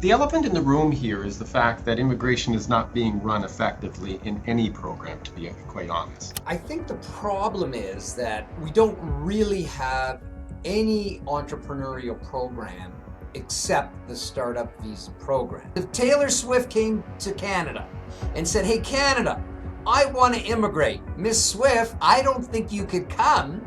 The elephant in the room here is the fact that immigration is not being run effectively in any program, to be quite honest. I think the problem is that we don't really have any entrepreneurial program except the startup visa program. If Taylor Swift came to Canada and said, "Hey Canada, I want to immigrate. Miss Swift, I don't think you could come."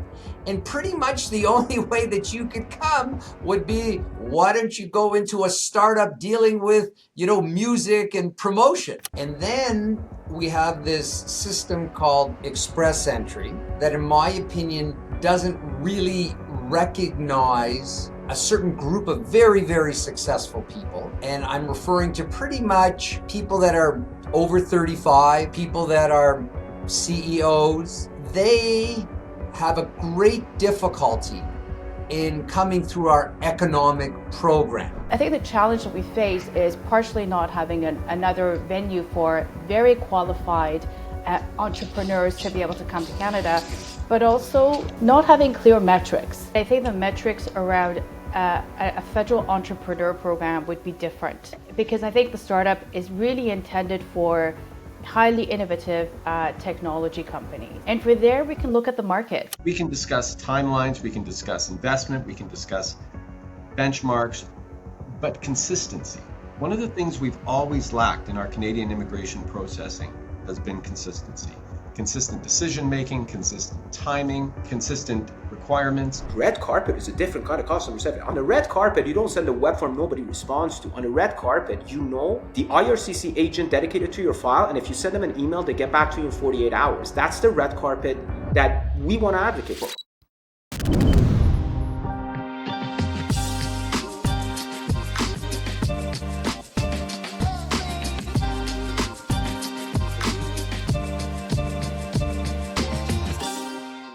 And pretty much the only way that you could come would be, why don't you go into a startup dealing with, music and promotion? And then we have this system called express entry that, in my opinion, doesn't really recognize a certain group of very, very successful people. And I'm referring to pretty much people that are over 35, people that are CEOs. They have a great difficulty in coming through our economic program. I think the challenge that we face is partially not having another venue for very qualified entrepreneurs to be able to come to Canada, but also not having clear metrics. I think the metrics around a federal entrepreneur program would be different, because I think the startup is really intended for highly innovative technology companies. And for there, we can look at the market. We can discuss timelines, we can discuss investment, we can discuss benchmarks, but consistency. One of the things we've always lacked in our Canadian immigration processing has been consistency. Consistent decision-making, consistent timing, consistent requirements. Red carpet is a different kind of customer service. On the red carpet, you don't send a web form nobody responds to. On the red carpet, the IRCC agent dedicated to your file, and if you send them an email, they get back to you in 48 hours. That's the red carpet that we want to advocate for.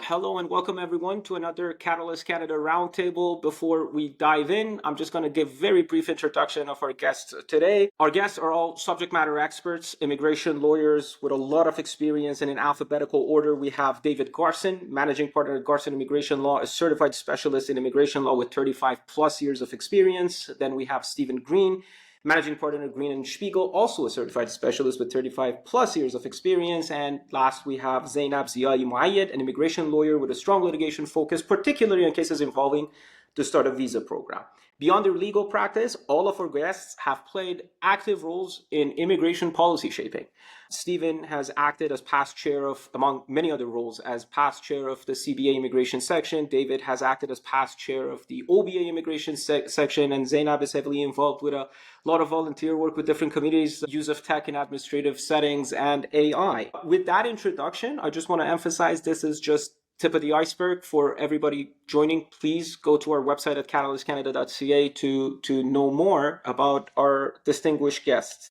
Hello and welcome everyone to another Catalyst Canada Roundtable. Before we dive in, I'm just going to give a very brief introduction of our guests today. Our guests are all subject matter experts, immigration lawyers with a lot of experience, and in alphabetical order, we have David Garson, managing partner at Garson Immigration Law, a certified specialist in immigration law with 35 plus years of experience. Then we have Stephen Green, managing partner at Green and Spiegel, also a certified specialist with 35 plus years of experience. And last, we have Zeynab Ziaie, an immigration lawyer with a strong litigation focus, particularly in cases involving the startup visa program. Beyond their legal practice, all of our guests have played active roles in immigration policy shaping. Stephen has acted as past chair of, among many other roles, as past chair of the CBA immigration section. David has acted as past chair of the OBA immigration section, and Zeynab is heavily involved with a lot of volunteer work with different communities, use of tech in administrative settings, and AI. With that introduction, I just want to emphasize this is just tip of the iceberg. For everybody joining, please go to our website at catalystcanada.ca to know more about our distinguished guests.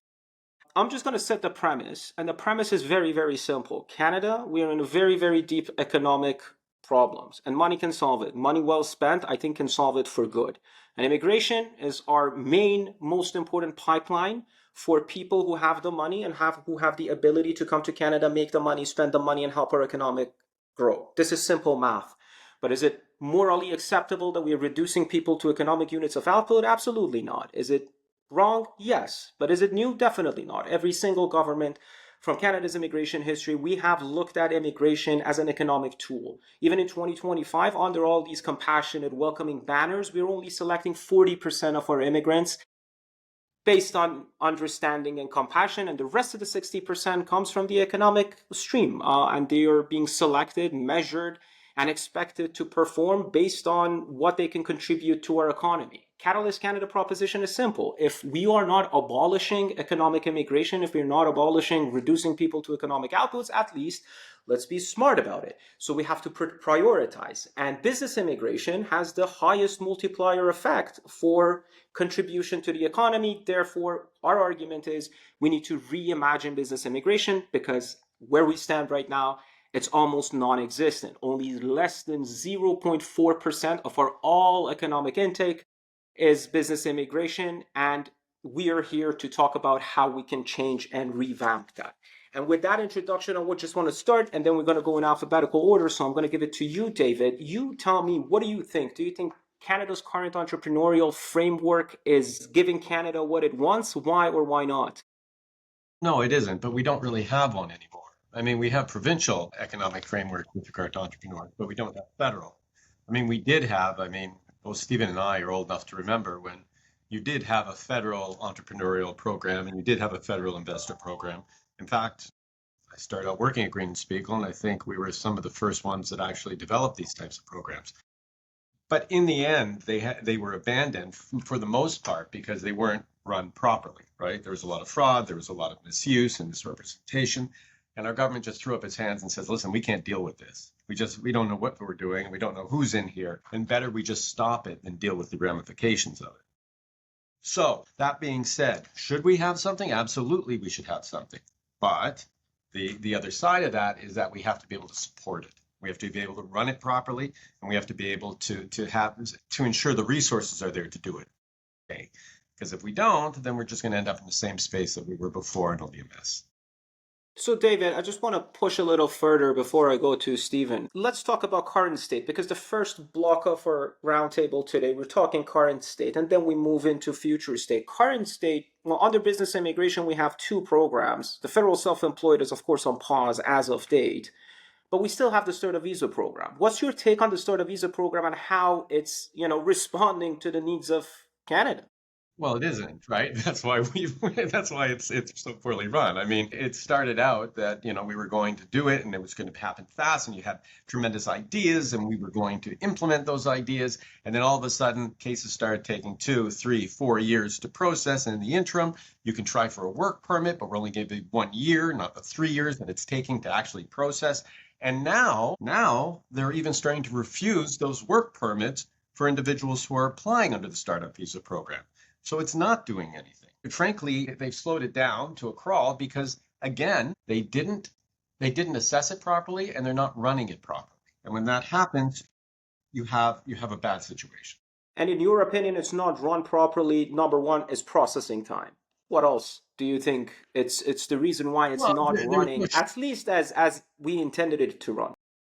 I'm just going to set the premise, and the premise is very, very simple. Canada, we are in a very, very deep economic problems, and money can solve it. Money well spent, I think, can solve it for good. And immigration is our main, most important pipeline for people who have the money and who have the ability to come to Canada, make the money, spend the money, and help our economic grow. This is simple math. But is it morally acceptable that we are reducing people to economic units of output? Absolutely not. Is it wrong? Yes. But is it new? Definitely not. Every single government from Canada's immigration history, we have looked at immigration as an economic tool. Even in 2025, under all these compassionate, welcoming banners, we're only selecting 40% of our immigrants based on understanding and compassion, and the rest of the 60% comes from the economic stream, and they are being selected, measured, and expected to perform based on what they can contribute to our economy. Catalyst Canada proposition is simple. If we are not abolishing economic immigration, if we're not abolishing reducing people to economic outputs, at least let's be smart about it. So we have to prioritize. And business immigration has the highest multiplier effect for contribution to the economy. Therefore, our argument is we need to reimagine business immigration, because where we stand right now, it's almost non-existent. Only less than 0.4% of our all economic intake is business immigration, and we are here to talk about how we can change and revamp that. And with that introduction, I just want to start, and then we're going to go in alphabetical order. So I'm going to give it to you, David. You tell me, what do you think? Do you think Canada's current entrepreneurial framework is giving Canada what it wants? Why or why not? No, it isn't, but we don't really have one anymore. I mean, we have provincial economic framework with regard to entrepreneurs, but we don't have federal. I mean, we did have, I mean, both Stephen and I are old enough to remember when you did have a federal entrepreneurial program and you did have a federal investor program. In fact, I started out working at Green and Spiegel, and I think we were some of the first ones that actually developed these types of programs. But in the end, they were abandoned for the most part because they weren't run properly, right? There was a lot of fraud, there was a lot of misuse and misrepresentation, and our government just threw up its hands and says, "Listen, we can't deal with this. We don't know what we're doing, and we don't know who's in here, and better we just stop it than deal with the ramifications of it." So that being said, should we have something? Absolutely, we should have something. But the other side of that is that we have to be able to support it. We have to be able to run it properly, and we have to be able to ensure the resources are there to do it. Okay, because if we don't, then we're just going to end up in the same space that we were before, and it'll be a mess. So, David, I just want to push a little further before I go to Stephen. Let's talk about current state, because the first block of our roundtable today, we're talking current state, and then we move into future state. Current state, well, under business immigration, we have two programs. The federal self-employed is, of course, on pause as of date, but we still have the Startup Visa program. What's your take on the Startup Visa program and how it's, responding to the needs of Canada? Well, it isn't, right? That's why it's so poorly run. I mean, it started out that, we were going to do it and it was going to happen fast and you had tremendous ideas and we were going to implement those ideas. And then all of a sudden cases started taking 2, 3, 4 years to process. And in the interim, you can try for a work permit, but we're only giving you 1 year, not the 3 years that it's taking to actually process. And now they're even starting to refuse those work permits for individuals who are applying under the Startup Visa program. So it's not doing anything. But frankly, they've slowed it down to a crawl because, again, they didn't assess it properly and they're not running it properly. And when that happens, you have a bad situation. And in your opinion, it's not run properly. Number one is processing time. What else do you think it's the reason why it's not running, at least as we intended it to run?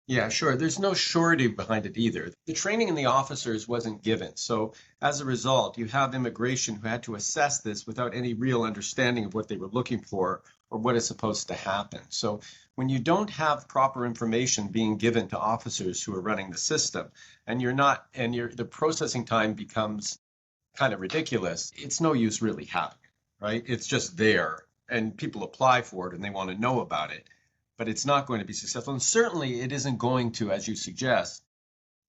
Yeah, sure. There's no surety behind it either. The training in the officers wasn't given. So as a result, you have immigration who had to assess this without any real understanding of what they were looking for or what is supposed to happen. So when you don't have proper information being given to officers who are running the system and the processing time becomes kind of ridiculous, it's no use really having it, right? It's just there and people apply for it and they want to know about it. But it's not going to be successful. And certainly it isn't going to, as you suggest,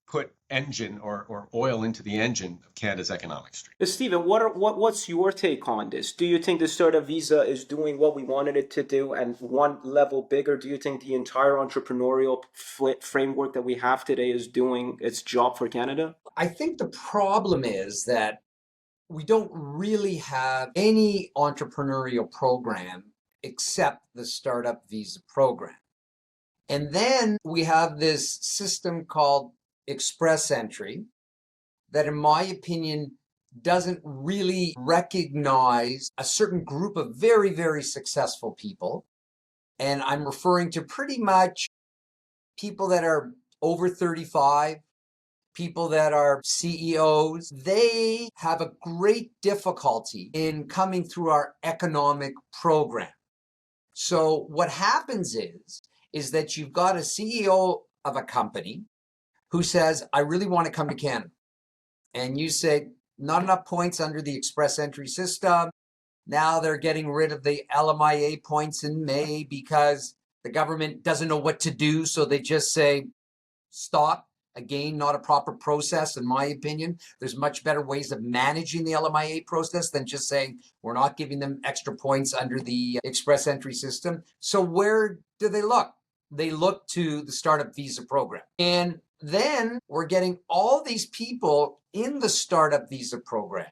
put engine or oil into the engine of Canada's economic stream. Stephen, what's your take on this? Do you think the Startup Visa is doing what we wanted it to do and one level bigger? Do you think the entire entrepreneurial framework that we have today is doing its job for Canada? I think the problem is that we don't really have any entrepreneurial program except the Startup Visa program. And then we have this system called Express Entry that, in my opinion, doesn't really recognize a certain group of very, very successful people. And I'm referring to pretty much people that are over 35, people that are CEOs. They have a great difficulty in coming through our economic program. So what happens is that you've got a CEO of a company who says, I really want to come to Canada. And you say, not enough points under the Express Entry system. Now they're getting rid of the LMIA points in May because the government doesn't know what to do. So they just say, stop. Again, not a proper process, in my opinion. There's much better ways of managing the LMIA process than just saying we're not giving them extra points under the Express Entry system. So where do they look? They look to the Startup Visa program. And then we're getting all these people in the Startup Visa program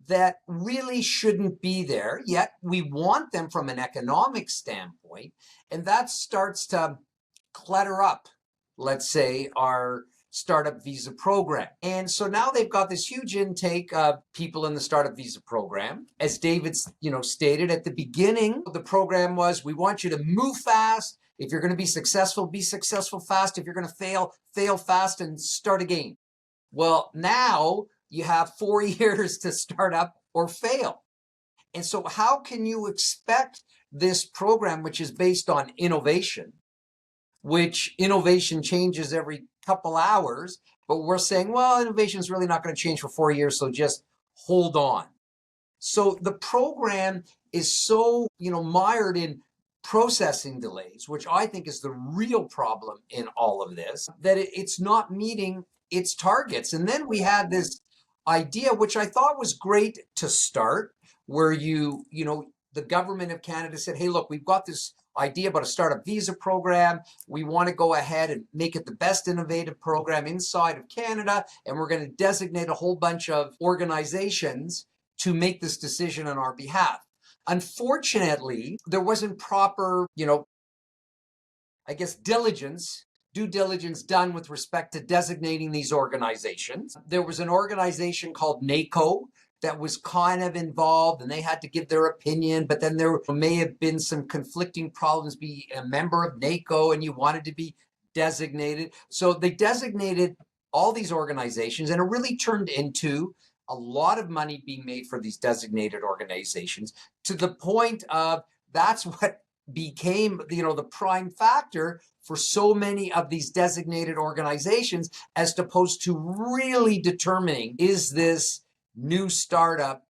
that really shouldn't be there, yet we want them from an economic standpoint. And that starts to clutter up, let's say, our Startup Visa program. And so now they've got this huge intake of people in the Startup Visa program. As David's, stated at the beginning, the program was, we want you to move fast. If you're going to be successful fast. If you're going to fail fast and start again. Well, now you have 4 years to start up or fail. And so how can you expect this program, which is based on innovation, which innovation changes every couple hours, but we're saying, well, innovation is really not going to change for 4 years, so just hold on. So the program is so, mired in processing delays, which I think is the real problem in all of this, that it's not meeting its targets. And then we had this idea, which I thought was great to start, where the government of Canada said, hey, look, we've got this idea about a startup visa program. We want to go ahead and make it the best innovative program inside of Canada. And we're going to designate a whole bunch of organizations to make this decision on our behalf. Unfortunately, there wasn't proper, due diligence done with respect to designating these organizations. There was an organization called NACO that was kind of involved, and they had to give their opinion, but then there may have been some conflicting problems, be a member of NACO and you wanted to be designated. So they designated all these organizations, and it really turned into a lot of money being made for these designated organizations, to the point of that's what became, the prime factor for so many of these designated organizations, as opposed to really determining, is this new startup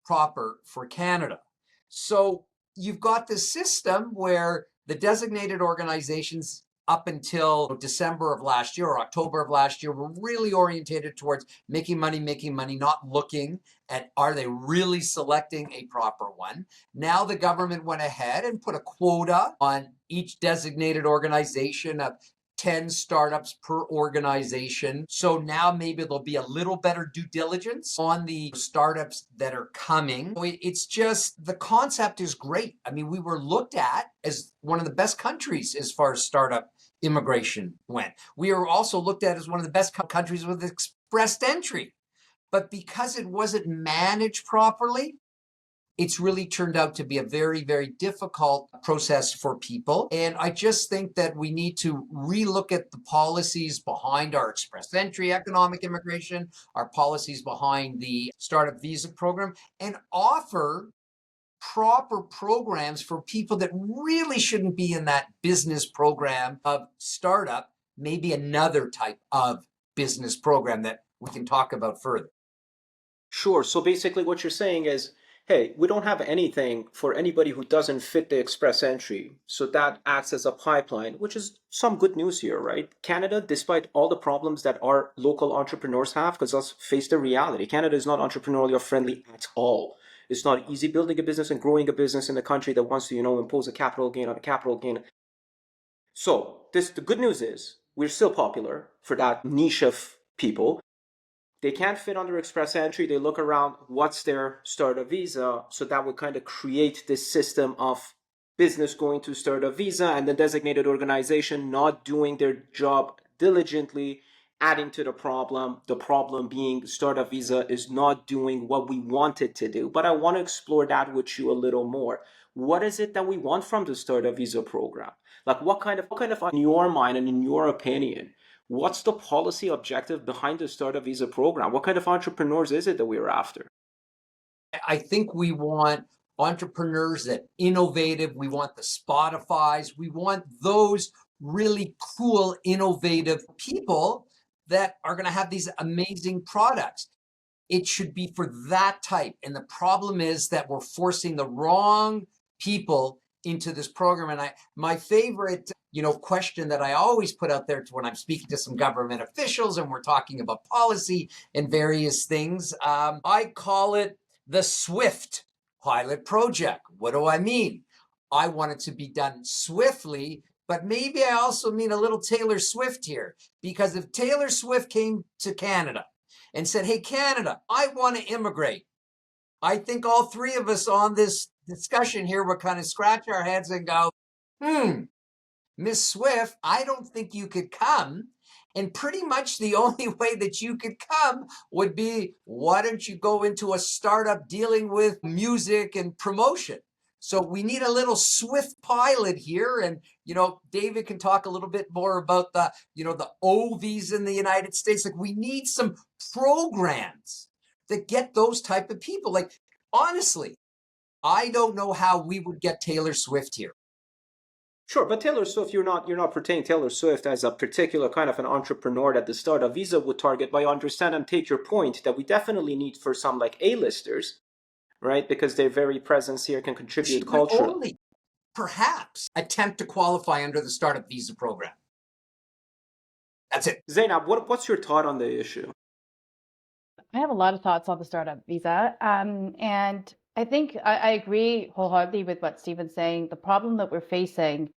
proper for Canada? So you've got this system where the designated organizations, up until December of last year or October of last year, were really orientated towards making money, not looking at, are they really selecting a proper one? Now the government went ahead and put a quota on each designated organization of 10 startups per organization. So now maybe there'll be a little better due diligence on the startups that are coming. It's just, the concept is great. I mean, we were looked at as one of the best countries as far as startup immigration went. We are also looked at as one of the best countries with expressed entry. But because it wasn't managed properly, it's really turned out to be a very, very difficult process for people. And I just think that we need to relook at the policies behind our express entry economic immigration, our policies behind the startup visa program, and offer proper programs for people that really shouldn't be in that business program of startup, maybe another type of business program that we can talk about further. Sure. So basically what you're saying is, hey, we don't have anything for anybody who doesn't fit the express entry. So that acts as a pipeline, which is some good news here, right? Canada, despite all the problems that our local entrepreneurs have, because let's face the reality, Canada is not entrepreneurial friendly at all. It's not easy building a business and growing a business in a country that wants to, impose a capital gain on a capital gain. So the good news is we're still popular for that niche of people. They can't fit under express entry. They look around, what's their startup visa? So that would kind of create this system of business going to startup visa and the designated organization not doing their job diligently, adding to the problem. The problem being startup visa is not doing what we want it to do. But I want to explore that with you a little more. What is it that we want from the startup visa program? Like what kind of, in your mind and in your opinion, what's the policy objective behind the startup visa program? What kind of entrepreneurs is it that we're after? I think we want entrepreneurs that innovative. We want the Spotifys. We want those really cool, innovative people that are going to have these amazing products. It should be for that type. And the problem is that we're forcing the wrong people into this program. And my favorite, question that I always put out there to when I'm speaking to some government officials and we're talking about policy and various things, I call it the SWIFT pilot project. What do I mean? I want it to be done swiftly, but maybe I also mean a little Taylor Swift here, because if Taylor Swift came to Canada and said, hey, Canada, I want to immigrate, I think all three of us on this discussion here would kind of scratch our heads and go, Miss Swift, I don't think you could come. And pretty much the only way that you could come would be, why don't you go into a startup dealing with music and promotion? So we need a little swift pilot here. And, David can talk a little bit more about the O visa in the United States. Like, we need some programs that get those type of people. Like, honestly, I don't know how we would get Taylor Swift here. Sure, but Taylor Swift, you're not portraying Taylor Swift as a particular kind of an entrepreneur that the startup visa would target. But I understand and take your point that we definitely need for some like A-listers, right? Because their very presence here can contribute culturally. Only perhaps attempt to qualify under the startup visa program. That's it. Zeynab, what's your thought on the issue? I have a lot of thoughts on the startup visa. And I think I agree wholeheartedly with what Stephen's saying. The problem that we're facing,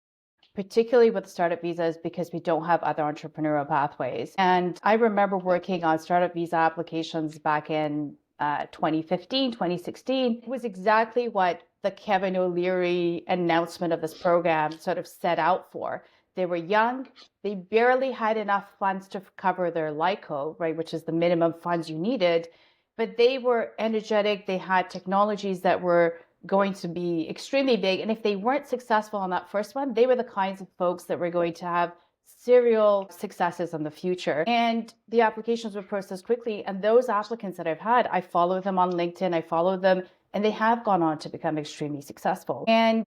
particularly with the startup visa, is because we don't have other entrepreneurial pathways. And I remember working on startup visa applications back in 2015, 2016. It was exactly what the Kevin O'Leary announcement of this program sort of set out for. They were young. They barely had enough funds to cover their LICO, right, which is the minimum funds you needed. But they were energetic. They had technologies that were going to be extremely big. And if they weren't successful on that first one, they were the kinds of folks that were going to have serial successes in the future. And the applications were processed quickly. And those applicants that I've had, I follow them on LinkedIn, I follow them, and they have gone on to become extremely successful. And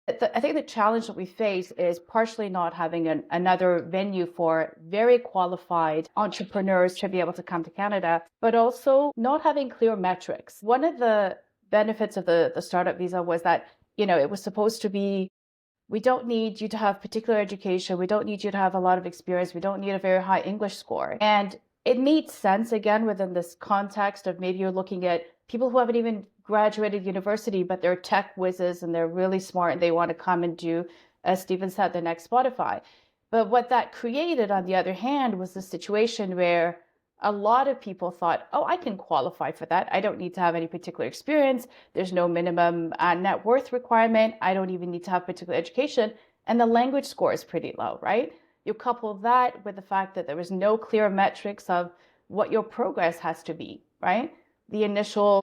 I think the challenge that we face is partially not having another venue for very qualified entrepreneurs to be able to come to Canada, but also not having clear metrics. One of the benefits of the startup visa was that, it was supposed to be, we don't need you to have particular education. We don't need you to have a lot of experience. We don't need a very high English score. And it made sense, again, within this context of maybe you're looking at people who haven't even graduated university, but they're tech whizzes and they're really smart and they want to come and do, as Stephen said, the next Spotify. But what that created, on the other hand, was a situation where a lot of people thought, oh, I can qualify for that. I don't need to have any particular experience. There's no minimum net worth requirement. I don't even need to have particular education. And the language score is pretty low, right? You couple that with the fact that there was no clear metrics of what your progress has to be, right? The initial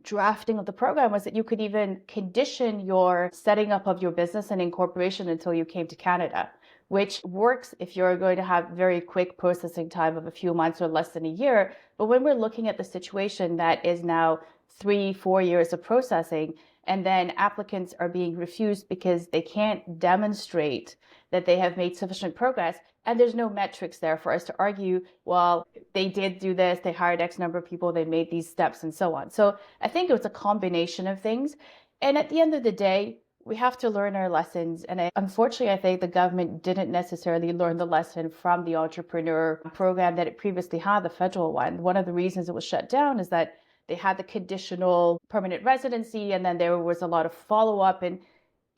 drafting of the program was that you could even condition your setting up of your business and incorporation until you came to Canada, which works if you're going to have very quick processing time of a few months or less than a year. But when we're looking at the situation that is now 3-4 years of processing, and then applicants are being refused because they can't demonstrate that they have made sufficient progress, and there's no metrics there for us to argue, well, they did do this, they hired X number of people, they made these steps and so on. So I think it was a combination of things. And at the end of the day, we have to learn our lessons. And unfortunately, I think the government didn't necessarily learn the lesson from the entrepreneur program that it previously had, the federal one. One of the reasons it was shut down is that they had the conditional permanent residency, and then there was a lot of follow-up, and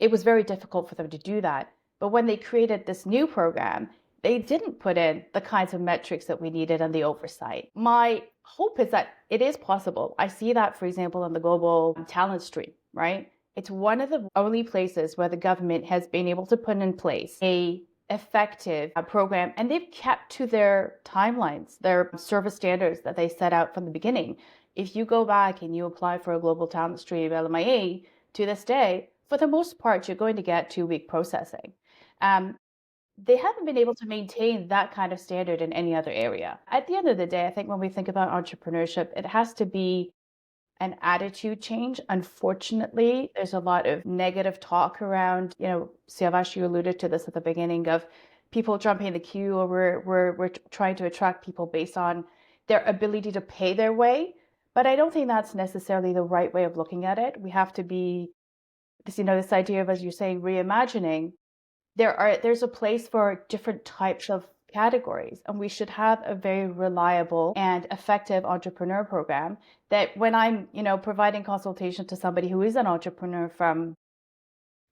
it was very difficult for them to do that. But when they created this new program, they didn't put in the kinds of metrics that we needed and the oversight. My hope is that it is possible. I see that, for example, in the global talent stream, right? It's one of the only places where the government has been able to put in place a effective program, and they've kept to their timelines, their service standards that they set out from the beginning. If you go back and you apply for a global talent stream LMIA to this day, for the most part, you're going to get 2-week processing. They haven't been able to maintain that kind of standard in any other area. At the end of the day, I think when we think about entrepreneurship, it has to be an attitude change. Unfortunately, there's a lot of negative talk around, Siavash, you alluded to this at the beginning, of people jumping the queue, or we're trying to attract people based on their ability to pay their way. But I don't think that's necessarily the right way of looking at it. We have to be, this idea of, as you're saying, reimagining. There's a place for different types of categories, and we should have a very reliable and effective entrepreneur program that when I'm, providing consultation to somebody who is an entrepreneur from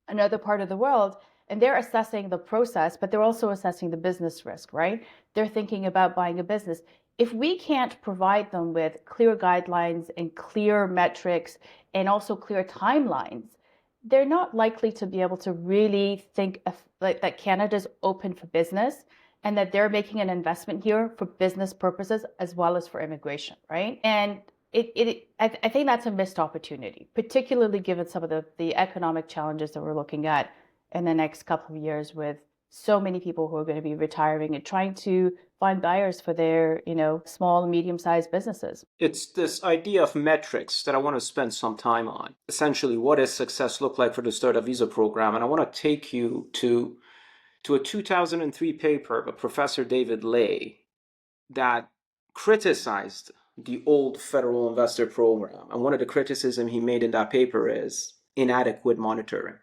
another part of the world, and they're assessing the process, but they're also assessing the business risk, right? They're thinking about buying a business. If we can't provide them with clear guidelines and clear metrics and also clear timelines, they're not likely to be able to really think of, that Canada's open for business and that they're making an investment here for business purposes as well as for immigration, right? And I think that's a missed opportunity, particularly given some of the economic challenges that we're looking at in the next couple of years, with so many people who are going to be retiring and trying to find buyers for their, small and medium-sized businesses. It's this idea of metrics that I want to spend some time on. Essentially, what does success look like for the Startup Visa program? And I want to take you to a 2003 paper of Professor David Ley that criticized the old federal investor program. And one of the criticism he made in that paper is inadequate monitoring.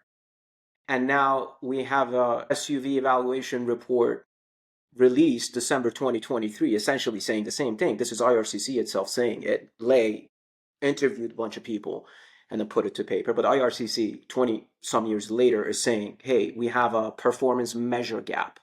And now we have a SUV evaluation report released December 2023, essentially saying the same thing. This is IRCC itself saying it. Ley interviewed a bunch of people and then put it to paper. But IRCC, 20 some years later, is saying, hey, we have a performance measure gap.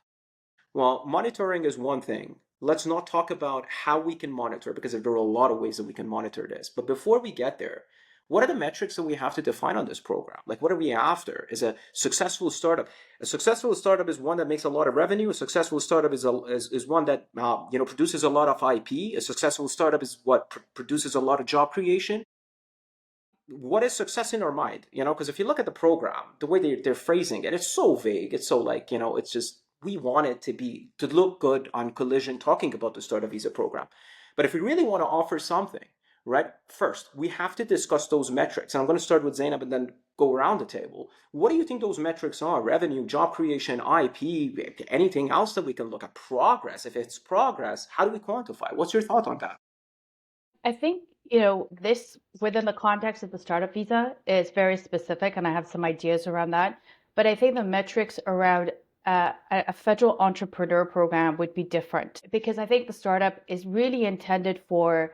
Well, monitoring is one thing. Let's not talk about how we can monitor, because there are a lot of ways that we can monitor this. But before we get there, what are the metrics that we have to define on this program? Like, what are we after? Is a successful startup? A successful startup is one that makes a lot of revenue. A successful startup is one that produces a lot of IP. A successful startup is what produces a lot of job creation. What is success in our mind? Because if you look at the program, the way they're phrasing it, it's so vague. It's so it's just, we want it to look good on Collision talking about the Startup Visa program. But if we really want to offer something, right, first, we have to discuss those metrics. And I'm going to start with Zeynab and then go around the table. What do you think those metrics are? Revenue, job creation, IP, anything else that we can look at? Progress. If it's progress, how do we quantify? What's your thought on that? I think, this within the context of the Startup Visa is very specific, and I have some ideas around that. But I think the metrics around a federal entrepreneur program would be different, because I think the startup is really intended for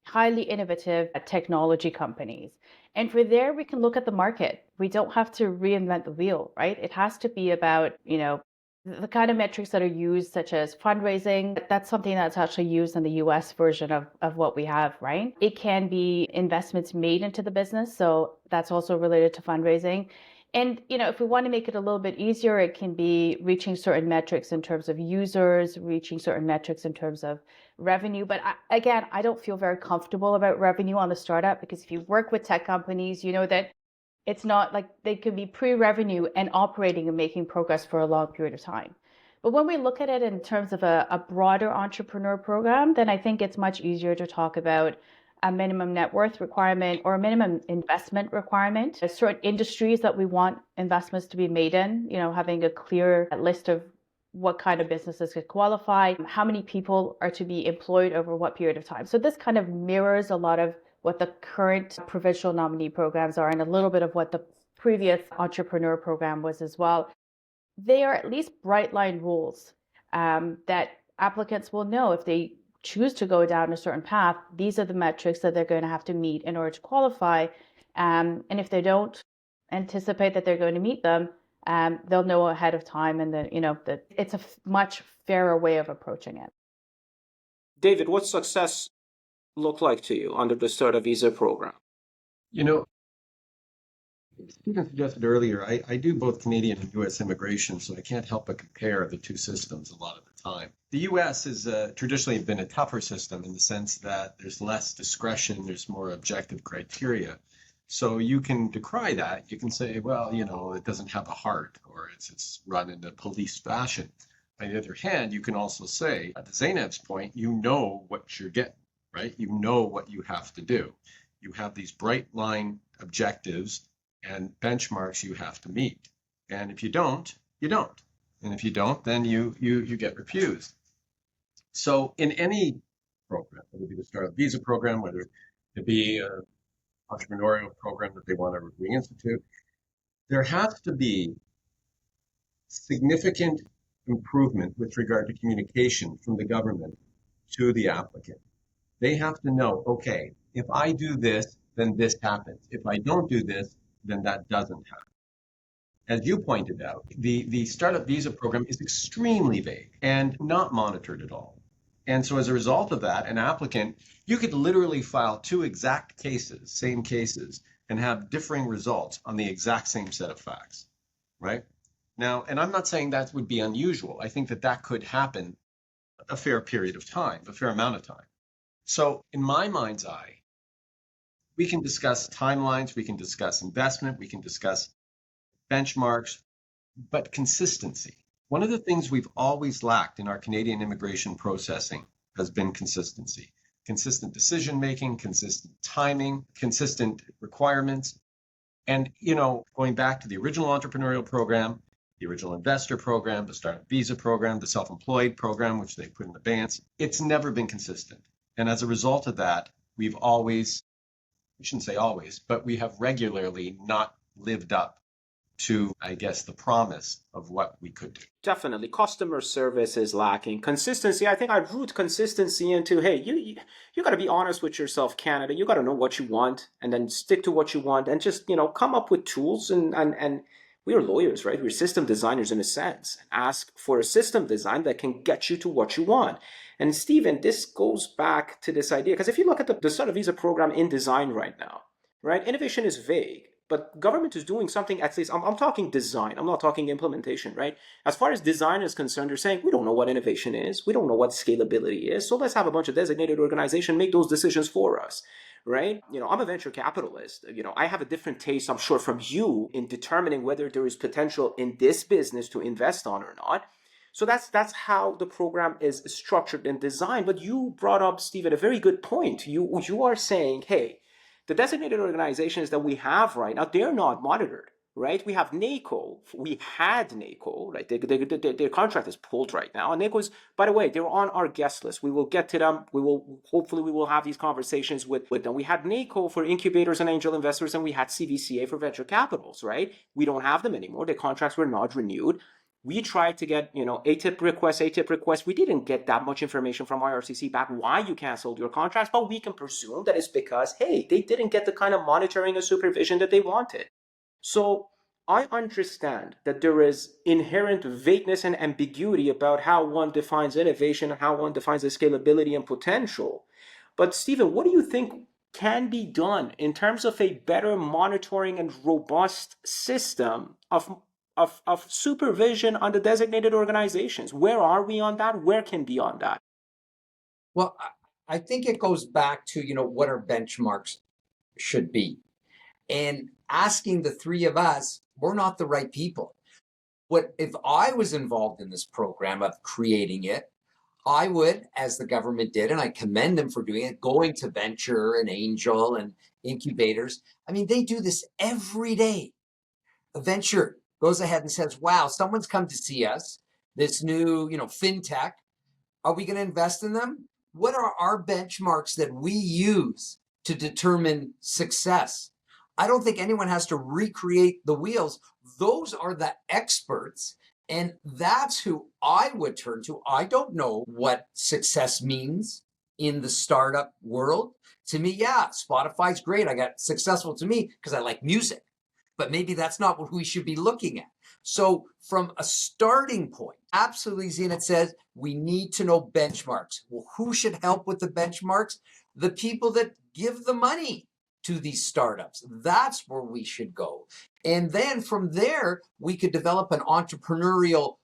highly innovative technology companies. And for there, we can look at the market. We don't have to reinvent the wheel, right? It has to be about, the kind of metrics that are used, such as fundraising. That's something that's actually used in the US version of what we have, right? It can be investments made into the business. So that's also related to fundraising. And, if we want to make it a little bit easier, it can be reaching certain metrics in terms of users, reaching certain metrics in terms of revenue. But again, I don't feel very comfortable about revenue on the startup, because if you work with tech companies, you know that it's not like they could be pre-revenue and operating and making progress for a long period of time. But when we look at it in terms of a broader entrepreneur program, then I think it's much easier to talk about a minimum net worth requirement or a minimum investment requirement. There's certain industries that we want investments to be made in, having a clear list of what kind of businesses could qualify, how many people are to be employed over what period of time. So this kind of mirrors a lot of what the current provincial nominee programs are, and a little bit of what the previous entrepreneur program was as well. They are at least bright line rules that applicants will know if they choose to go down a certain path. These are the metrics that they're going to have to meet in order to qualify. And if they don't anticipate that they're going to meet them, they'll know ahead of time, and that it's a much fairer way of approaching it. David, what's success look like to you under the Startup Visa program? Stephen suggested earlier, I do both Canadian and U.S. immigration, so I can't help but compare the two systems a lot of the time. The U.S. has traditionally been a tougher system in the sense that there's less discretion, there's more objective criteria. So you can decry that. You can say, well, it doesn't have a heart, or it's run in a police fashion. On the other hand, you can also say, at Zeynab's point, you know what you're getting, right? You know what you have to do. You have these bright line objectives and benchmarks you have to meet. And if you don't, you don't. And if you don't, then you get refused. So in any program, whether it be the Startup Visa program, whether it be an entrepreneurial program that they want to reinstitute, there has to be significant improvement with regard to communication from the government to the applicant. They have to know, okay, if I do this, then this happens. If I don't do this, then that doesn't happen. As you pointed out, the Startup Visa program is extremely vague and not monitored at all. And so as a result of that, an applicant, you could literally file two exact cases, same cases, and have differing results on the exact same set of facts, right? Now, and I'm not saying that would be unusual. I think that could happen a fair period of time, a fair amount of time. So in my mind's eye, We can discuss timelines, we can discuss investment, we can discuss benchmarks, but consistency. One of the things we've always lacked in our Canadian immigration processing has been consistency. Consistent decision making, consistent timing, consistent requirements. And, going back to the original entrepreneurial program, the original investor program, the startup visa program, the self-employed program, which they put in abeyance, it's never been consistent. And as a result of that, we've always, I shouldn't say always, but we have regularly not lived up to, I guess, the promise of what we could do. Definitely. Customer service is lacking. Consistency, I think I'd root consistency into, hey, you got to be honest with yourself, Canada. You got to know what you want and then stick to what you want and just, come up with tools. And we are lawyers, right? We're system designers in a sense. Ask for a system design that can get you to what you want. And Stephen, this goes back to this idea, because if you look at the startup visa program in design right now, right, innovation is vague. But government is doing something, at least, I'm talking design, I'm not talking implementation, right? As far as design is concerned, they're saying, we don't know what innovation is, we don't know what scalability is, so let's have a bunch of designated organizations make those decisions for us, right? I'm a venture capitalist. I have a different taste, I'm sure, from you in determining whether there is potential in this business to invest on or not. So that's how the program is structured and designed. But you brought up, Stephen, a very good point. You are saying, hey, the designated organizations that we have right now, they're not monitored, right? We have NACO. We had NACO, right? Their contract is pulled right now. And NACO is, by the way, they're on our guest list. We will get to them. Hopefully we will have these conversations with them. We had NACO for incubators and angel investors, and we had CVCA for venture capitals, right? We don't have them anymore. The contracts were not renewed. We tried to get, ATIP requests. We didn't get that much information from IRCC back why you canceled your contracts, but we can presume that it's because, hey, they didn't get the kind of monitoring and supervision that they wanted. So I understand that there is inherent vagueness and ambiguity about how one defines innovation and how one defines the scalability and potential. But Stephen, what do you think can be done in terms of a better monitoring and robust system of supervision on the designated organizations? Where are we on that? Where can be on that? Well, I think it goes back to, what our benchmarks should be. And asking the three of us, we're not the right people. What if I was involved in this program of creating it, I would, as the government did, and I commend them for doing it, going to venture and angel and incubators. I mean, they do this every day. A venture goes ahead and says, wow, someone's come to see us, this new, fintech. Are we going to invest in them? What are our benchmarks that we use to determine success? I don't think anyone has to recreate the wheels. Those are the experts. And that's who I would turn to. I don't know what success means in the startup world. To me, yeah, Spotify's great. I got successful to me because I like music. But maybe that's not what we should be looking at. So from a starting point, absolutely, Zeynab says we need to know benchmarks. Well, who should help with the benchmarks? The people that give the money to these startups. That's where we should go. And then from there, we could develop an entrepreneurial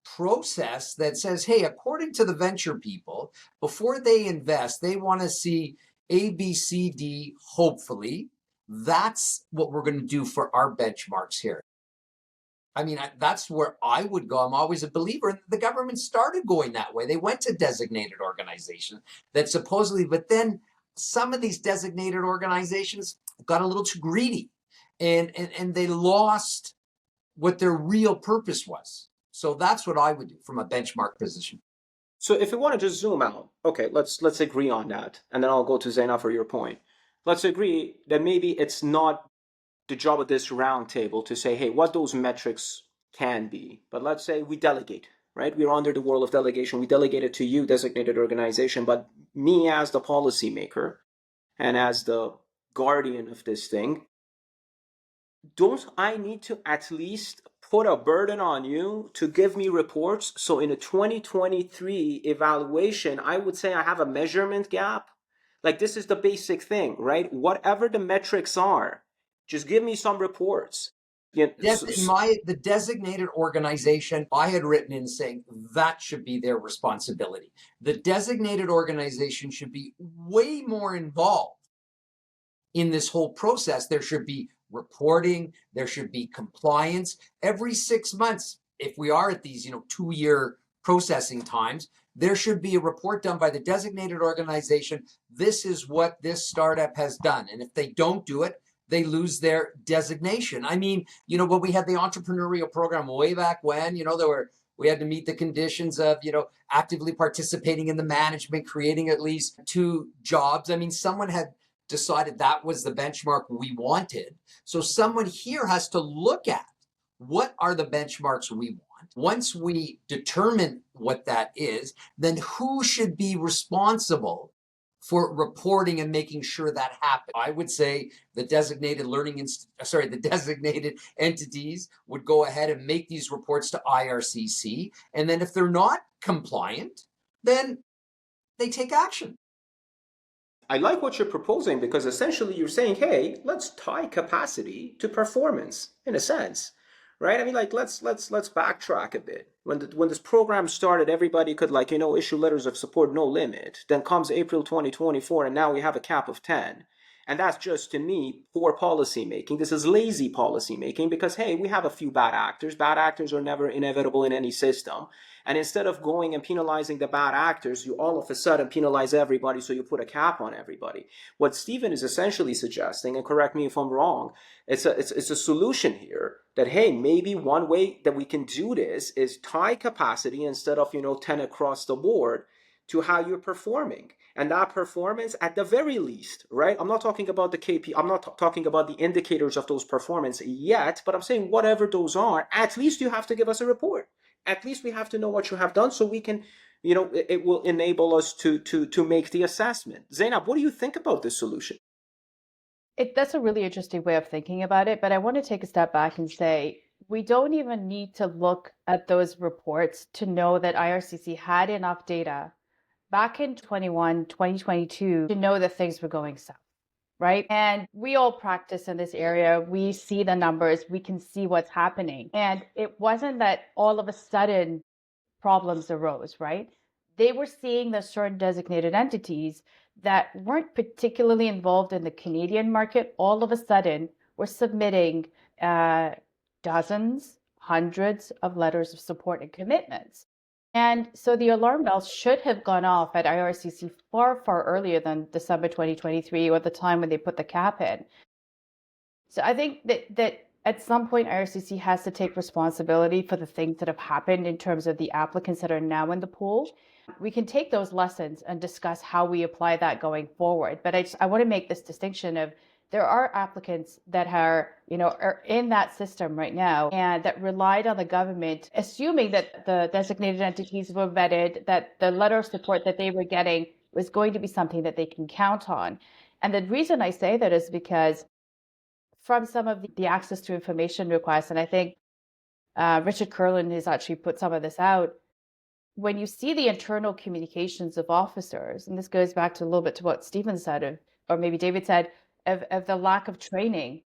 process that says, hey, according to the venture people, before they invest, they want to see A, B, C, D, hopefully. That's what we're going to do for our benchmarks here. I mean, that's where I would go. I'm always a believer. And the government started going that way. They went to designated organizations that supposedly, but then some of these designated organizations got a little too greedy and they lost what their real purpose was. So that's what I would do from a benchmark position. So if we want to just zoom out, okay, let's agree on that. And then I'll go to Zeynab for your point. Let's agree that maybe it's not the job of this roundtable to say, hey, what those metrics can be. But let's say we delegate, right? We're under the world of delegation. We delegate it to you, designated organization. But me as the policymaker and as the guardian of this thing, don't I need to at least put a burden on you to give me reports? So in a 2023 evaluation, I would say I have a measurement gap. Like, this is the basic thing, right? Whatever the metrics are, just give me some reports. Yes, the designated organization, I had written in saying that should be their responsibility. The designated organization should be way more involved in this whole process, there should be reporting, there should be compliance every 6 months. If we are at these, 2-year processing times, there should be a report done by the designated organization. This is what this startup has done. And if they don't do it, they lose their designation. I mean, when we had the entrepreneurial program way back when, we had to meet the conditions of, actively participating in the management, creating at least 2 jobs. I mean, someone had decided that was the benchmark we wanted. So someone here has to look at what are the benchmarks we want. Once we determine what that is, then who should be responsible for reporting and making sure that happens? I would say the designated the designated entities would go ahead and make these reports to IRCC. And then if they're not compliant, then they take action. I like what you're proposing because essentially you're saying, hey, let's tie capacity to performance in a sense, right? I mean, like, let's backtrack a bit. When this program started, everybody could issue letters of support, no limit. Then comes April 2024, and now we have a cap of 10. And that's just, to me, poor policy making. This is lazy policy making because, hey, we have a few bad actors. Bad actors are never inevitable in any system. And instead of going and penalizing the bad actors, you all of a sudden penalize everybody, so you put a cap on everybody. What Stephen is essentially suggesting, and correct me if I'm wrong, it's a solution here that, hey, maybe one way that we can do this is tie capacity instead of, 10 across the board to how you're performing. And that performance, at the very least, right? I'm not talking about the KP, I'm not talking about the indicators of those performance yet, but I'm saying whatever those are, at least you have to give us a report. At least we have to know what you have done so we can, it will enable us to make the assessment. Zeynab, what do you think about this solution? That's a really interesting way of thinking about it, but I want to take a step back and say, we don't even need to look at those reports to know that IRCC had enough data back in 2022 to know that things were going south, right? And we all practice in this area. We see the numbers, we can see what's happening. And it wasn't that all of a sudden problems arose, right? They were seeing the certain designated entities that weren't particularly involved in the Canadian market all of a sudden were submitting dozens, hundreds of letters of support and commitments. And so the alarm bells should have gone off at IRCC far, far earlier than December 2023 or the time when they put the cap in. So I think that at some point IRCC has to take responsibility for the things that have happened in terms of the applicants that are now in the pool. We can take those lessons and discuss how we apply that going forward. But I want to make this distinction of there are applicants that are in that system right now and that relied on the government, assuming that the designated entities were vetted, that the letter of support that they were getting was going to be something that they can count on. And the reason I say that is because from some of the access to information requests, and I think Richard Curlin has actually put some of this out, when you see the internal communications of officers, and this goes back to a little bit to what Stephen said, or maybe David said, of the lack of training,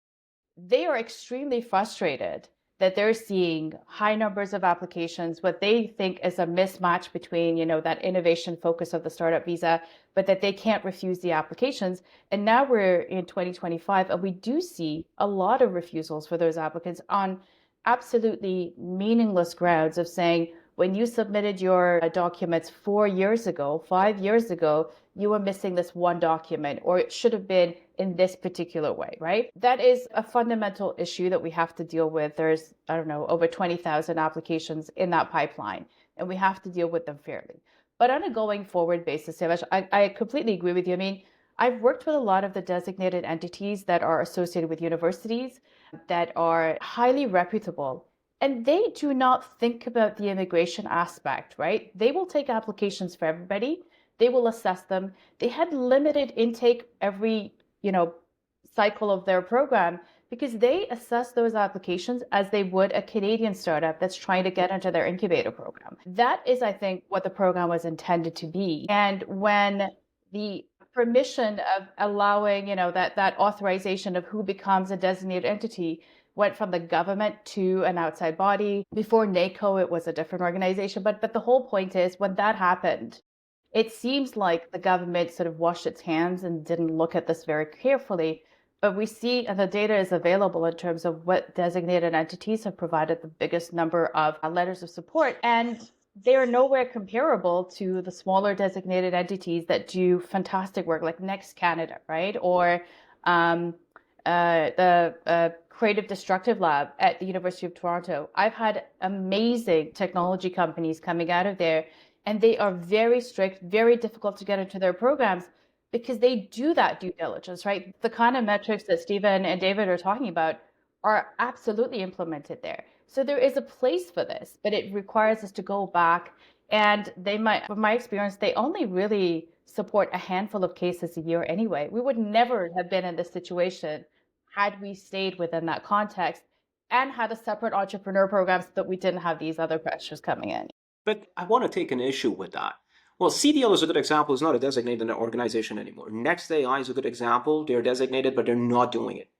they are extremely frustrated that they're seeing high numbers of applications, what they think is a mismatch between, that innovation focus of the startup visa, but that they can't refuse the applications. And now we're in 2025, and we do see a lot of refusals for those applicants on absolutely meaningless grounds of saying, when you submitted your documents 4 years ago, 5 years ago, you were missing this one document, or it should have been in this particular way, right? That is a fundamental issue that we have to deal with. There's, over 20,000 applications in that pipeline, and we have to deal with them fairly. But on a going forward basis, Siavash, I completely agree with you. I mean, I've worked with a lot of the designated entities that are associated with universities that are highly reputable. And they do not think about the immigration aspect, right? They will take applications for everybody. They will assess them. They had limited intake every, cycle of their program because they assess those applications as they would a Canadian startup that's trying to get into their incubator program. That is, I think, what the program was intended to be. And when the permission of allowing, that authorization of who becomes a designated entity went from the government to an outside body. Before NACO, it was a different organization. But the whole point is, when that happened, it seems like the government sort of washed its hands and didn't look at this very carefully. But we see, and the data is available in terms of what designated entities have provided the biggest number of letters of support. And they are nowhere comparable to the smaller designated entities that do fantastic work, like Next Canada, right? Or the Creative Destructive Lab at the University of Toronto. I've had amazing technology companies coming out of there, and they are very strict, very difficult to get into their programs because they do that due diligence, right? The kind of metrics that Stephen and David are talking about are absolutely implemented there. So there is a place for this, but it requires us to go back, and they might, from my experience, they only really support a handful of cases a year anyway. We would never have been in this situation had we stayed within that context and had a separate entrepreneur program so that we didn't have these other pressures coming in. But I want to take an issue with that. Well, CDL is a good example. It's not a designated organization anymore. Next AI is a good example. They're designated, but they're not doing it.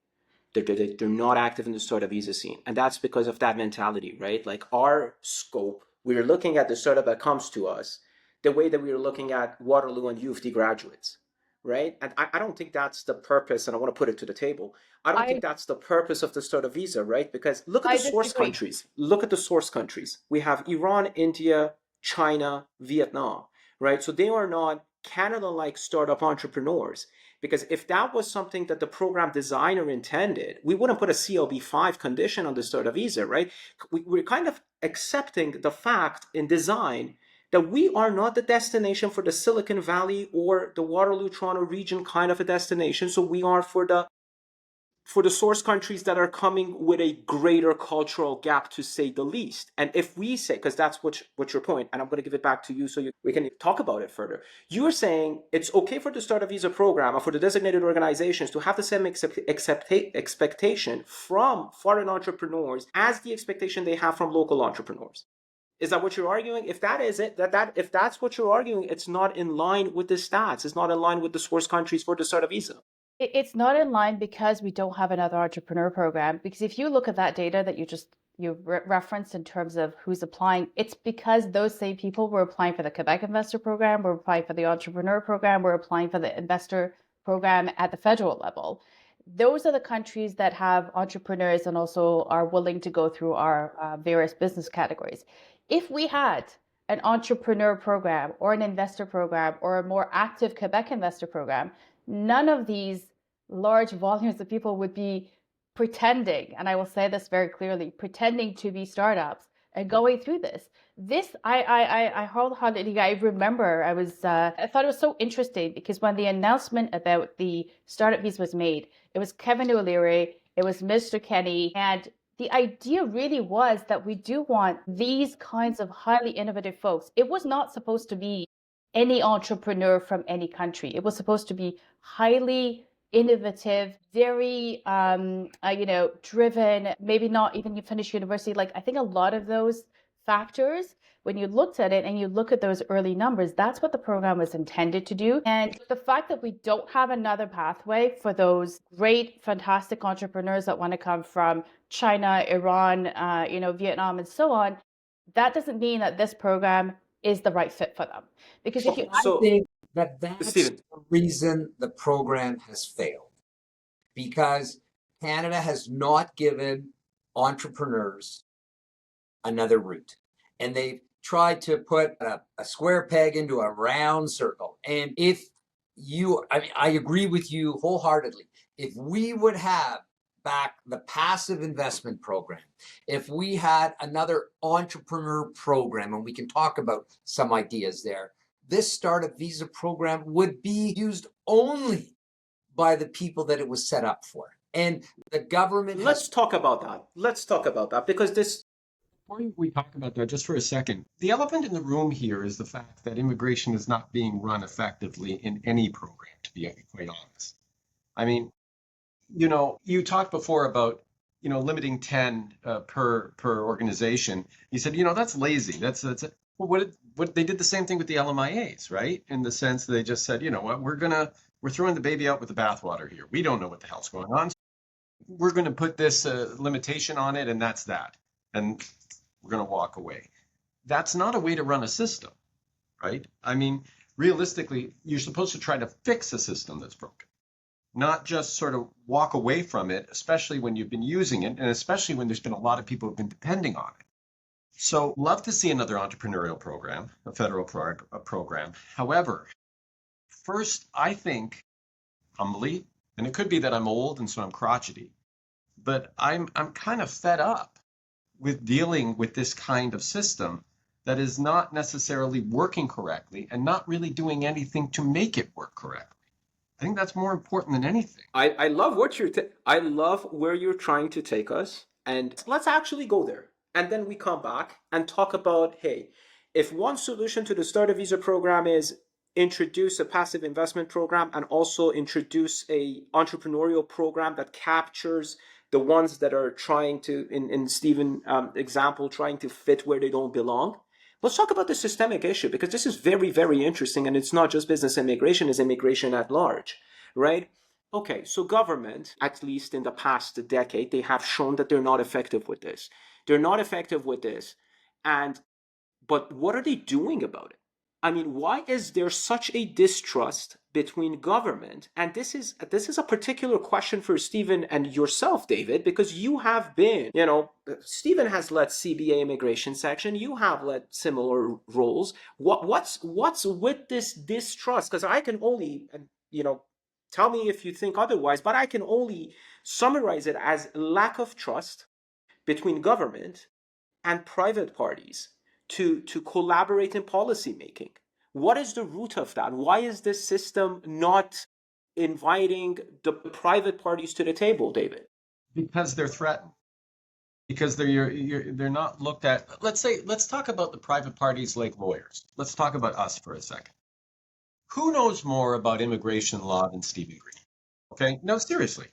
They're not active in the startup visa scene. And that's because of that mentality, right? Like our scope, we're looking at the startup that comes to us the way that we are looking at Waterloo and U of T graduates, right? And I don't think that's the purpose, and I want to put it to the table. I don't think that's the purpose of the startup visa, right? Because look at the source countries. Look at the source countries. We have Iran, India, China, Vietnam, right? So they are not Canada-like startup entrepreneurs. Because if that was something that the program designer intended, we wouldn't put a CLB5 condition on the startup visa, right? We're kind of accepting the fact in design that we are not the destination for the Silicon Valley or the Waterloo-Toronto region kind of a destination. So we are for the source countries that are coming with a greater cultural gap, to say the least. And if we say, because that's what's your point, and I'm going to give it back to you so we can talk about it further. You're saying it's okay for the startup visa program or for the designated organizations to have the same expectation from foreign entrepreneurs as the expectation they have from local entrepreneurs. Is that what you're arguing? If that is it, if that's what you're arguing, it's not in line with the stats. It's not in line with the source countries for the startup visa. It's not in line because we don't have another entrepreneur program. Because if you look at that data that you referenced in terms of who's applying, it's because those same people were applying for the Quebec Investor Program, were applying for the entrepreneur program, were applying for the investor program at the federal level. Those are the countries that have entrepreneurs and also are willing to go through our various business categories. If we had an entrepreneur program or an investor program or a more active Quebec investor program, none of these large volumes of people would be pretending, and I will say this very clearly, pretending to be startups and going through this. I wholeheartedly, I remember I thought it was so interesting because when the announcement about the startup visa was made, it was Kevin O'Leary, it was Mr. Kenny, and the idea really was that we do want these kinds of highly innovative folks. It was not supposed to be any entrepreneur from any country. It was supposed to be highly innovative, very, driven, maybe not even finish university. Like, I think a lot of those factors, when you looked at it and you look at those early numbers, that's what the program was intended to do. And the fact that we don't have another pathway for those great, fantastic entrepreneurs that want to come from China, Iran, Vietnam, and so on, that doesn't mean that this program is the right fit for them. Because if you, I think that's Stephen, the reason the program has failed. Because Canada has not given entrepreneurs another route. And they've tried to put a square peg into a round circle. And I agree with you wholeheartedly. If we would have back the passive investment program, if we had another entrepreneur program, and we can talk about some ideas there, this startup visa program would be used only by the people that it was set up for. And the government Let's talk about that because this... Before we talk about that, just for a second, the elephant in the room here is the fact that immigration is not being run effectively in any program, to be quite honest. I mean, you talked before about, limiting 10 per organization. You said, that's lazy. That's well, what they did the same thing with the LMIAs, right? In the sense that they just said, you know what, we're throwing the baby out with the bathwater here. We don't know what the hell's going on. We're going to put this limitation on it, and that's that. And we're going to walk away. That's not a way to run a system, right? I mean, realistically, you're supposed to try to fix a system that's broken. not just sort of walk away from it, especially when you've been using it, and especially when there's been a lot of people who've been depending on it. So, love to see another entrepreneurial program, a federal program. However, first, I think humbly, and it could be that I'm old and so I'm crotchety, but I'm kind of fed up with dealing with this kind of system that is not necessarily working correctly and not really doing anything to make it work correctly. I think that's more important than anything. I love what I love where you're trying to take us, and let's actually go there. And then we come back and talk about, hey, if one solution to the starter visa program is introduce a passive investment program and also introduce a entrepreneurial program that captures the ones that are trying to, in Stephen example, trying to fit where they don't belong. Let's talk about the systemic issue, because this is very, very interesting, and it's not just business immigration, it's immigration at large, right? Okay, so government, at least in the past decade, they have shown that they're not effective with this. They're not effective with this. But what are they doing about it? I mean, why is there such a distrust between government? And this is a particular question for Stephen and yourself, David, because you have been, Stephen has led CBA immigration section. You have led similar roles. What's with this distrust? Because I can only, tell me if you think otherwise, but I can only summarize it as lack of trust between government and private parties to collaborate in policy making. What is the root of that? Why is this system not inviting the private parties to the table, David? Because they're threatened. Because they're not looked at. Let's talk about the private parties like lawyers. Let's talk about us for a second. Who knows more about immigration law than Stephen Green? Okay, no, seriously.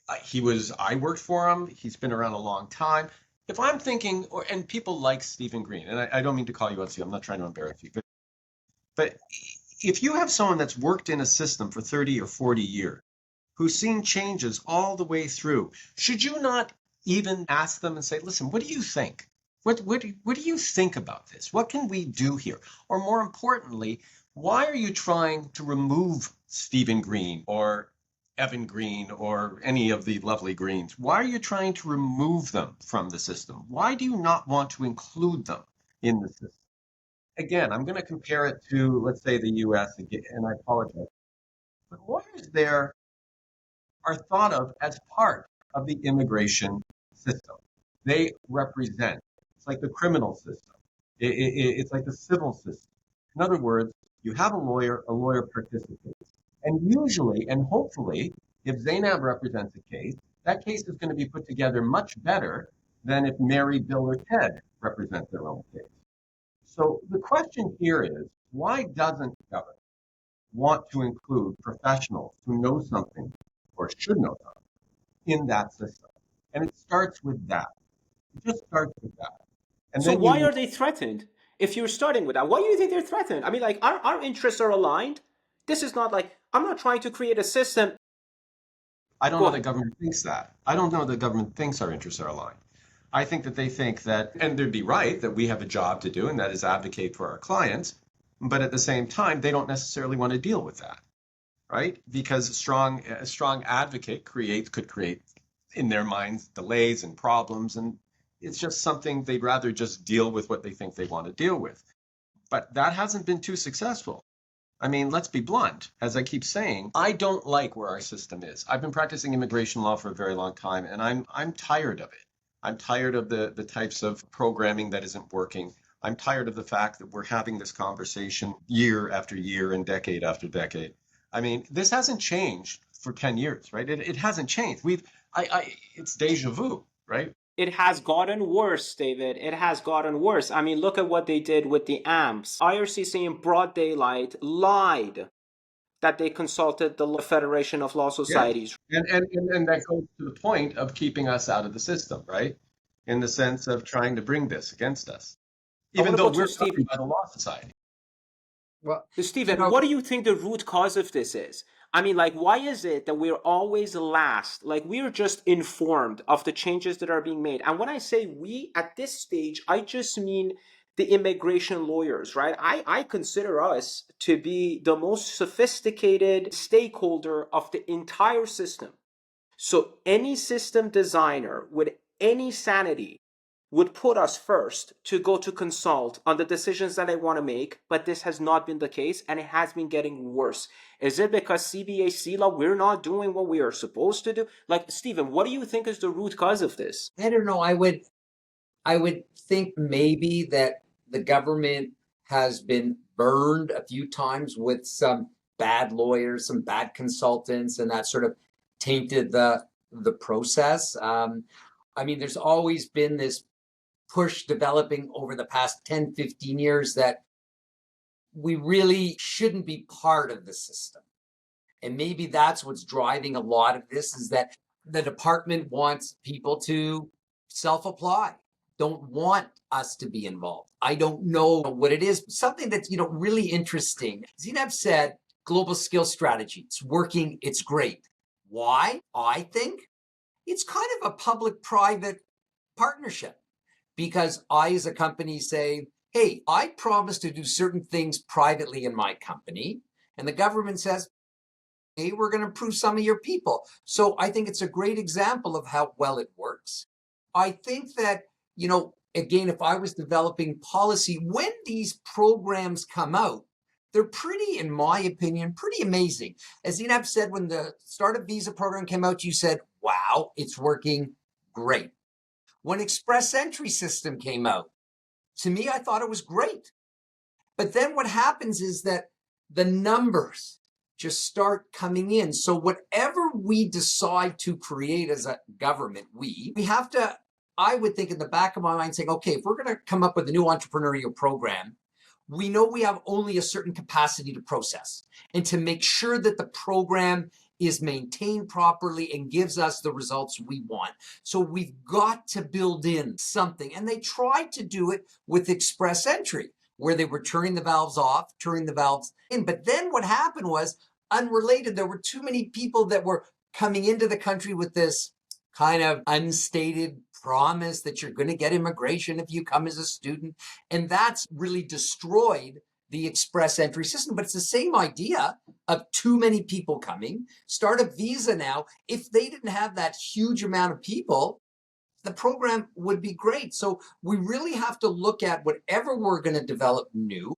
I worked for him. He's been around a long time. If I'm thinking, and people like Stephen Green, and I don't mean to call you out, Steve, I'm not trying to embarrass you, but if you have someone that's worked in a system for 30 or 40 years, who's seen changes all the way through, should you not even ask them and say, listen, what do you think? What do you think about this? What can we do here? Or more importantly, why are you trying to remove Stephen Green or Evan Green or any of the lovely Greens? Why are you trying to remove them from the system? Why do you not want to include them in the system? Again, I'm going to compare it to, let's say, the US again, and I apologize. But lawyers there are thought of as part of the immigration system. They represent, it's like the criminal system. It's like the civil system. In other words, you have a lawyer participates. And usually, and hopefully, if Zeynab represents a case, that case is going to be put together much better than if Mary, Bill, or Ted represent their own case. So the question here is, why doesn't government want to include professionals who know something or should know something in that system? And it starts with that. It just starts with that. And so then why are they threatened? If you're starting with that, why do you think they're threatened? I mean, like, our interests are aligned. This is not like, I'm not trying to create a system. I don't know that government thinks that. I don't know that government thinks our interests are aligned. I think that they think that, and they'd be right, that we have a job to do, and that is advocate for our clients. But at the same time, they don't necessarily want to deal with that, right? Because a strong advocate could create in their minds delays and problems, and it's just something they'd rather just deal with what they think they want to deal with. But that hasn't been too successful. I mean, let's be blunt. As I keep saying, I don't like where our system is. I've been practicing immigration law for a very long time, and I'm tired of it. I'm tired of the types of programming that isn't working. I'm tired of the fact that we're having this conversation year after year and decade after decade. I mean, this hasn't changed for 10 years, right? It hasn't changed. It's deja vu, right? It has gotten worse, David. It has gotten worse. I mean, look at what they did with the AMPS. IRCC in broad daylight lied that they consulted the Federation of Law Societies. Yeah. And that goes to the point of keeping us out of the system, right? In the sense of trying to bring this against us. Even though we're covered by the Law Society. Well, Stephen, what do you think the root cause of this is? I mean, like, why is it that we're always last? Like, we're just informed of the changes that are being made. And when I say we, at this stage, I just mean the immigration lawyers, right? I consider us to be the most sophisticated stakeholder of the entire system. So any system designer with any sanity would put us first to go to consult on the decisions that they want to make, but this has not been the case, and it has been getting worse. Is it because CBA-Law, we're not doing what we are supposed to do? Like, Stephen, what do you think is the root cause of this? I don't know. I would think maybe that the government has been burned a few times with some bad lawyers, some bad consultants, and that sort of tainted the process. I mean, there's always been this push developing over the past 10, 15 years that we really shouldn't be part of the system. And maybe that's what's driving a lot of this, is that the department wants people to self-apply, don't want us to be involved. I don't know what it is. Something that's, really interesting. Zeynab said, global skill strategy. It's working. It's great. Why? I think it's kind of a public-private partnership, because I, as a company, say, hey, I promise to do certain things privately in my company. And the government says, hey, we're going to approve some of your people. So I think it's a great example of how well it works. I think that, again, if I was developing policy, when these programs come out, they're pretty, in my opinion, pretty amazing. As Zeynab said, when the startup visa program came out, you said, wow, it's working great. When Express Entry system came out, to me, I thought it was great. But then what happens is that the numbers just start coming in. So whatever we decide to create as a government, we have to, I would think in the back of my mind saying, okay, if we're going to come up with a new entrepreneurial program, we know we have only a certain capacity to process and to make sure that the program is maintained properly and gives us the results we want. So we've got to build in something. And they tried to do it with Express Entry, where they were turning the valves off, turning the valves in. But then what happened was, unrelated, there were too many people that were coming into the country with this kind of unstated promise that you're going to get immigration if you come as a student. And that's really destroyed the Express Entry system. But it's the same idea of too many people coming. Start a visa now. If they didn't have that huge amount of people, the program would be great. So we really have to look at whatever we're going to develop new,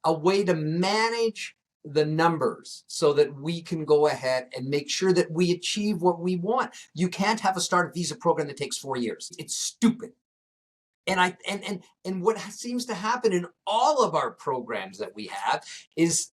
a way to manage the numbers so that we can go ahead and make sure that we achieve what we want. You can't have a startup visa program that takes 4 years. It's stupid. And what seems to happen in all of our programs that we have is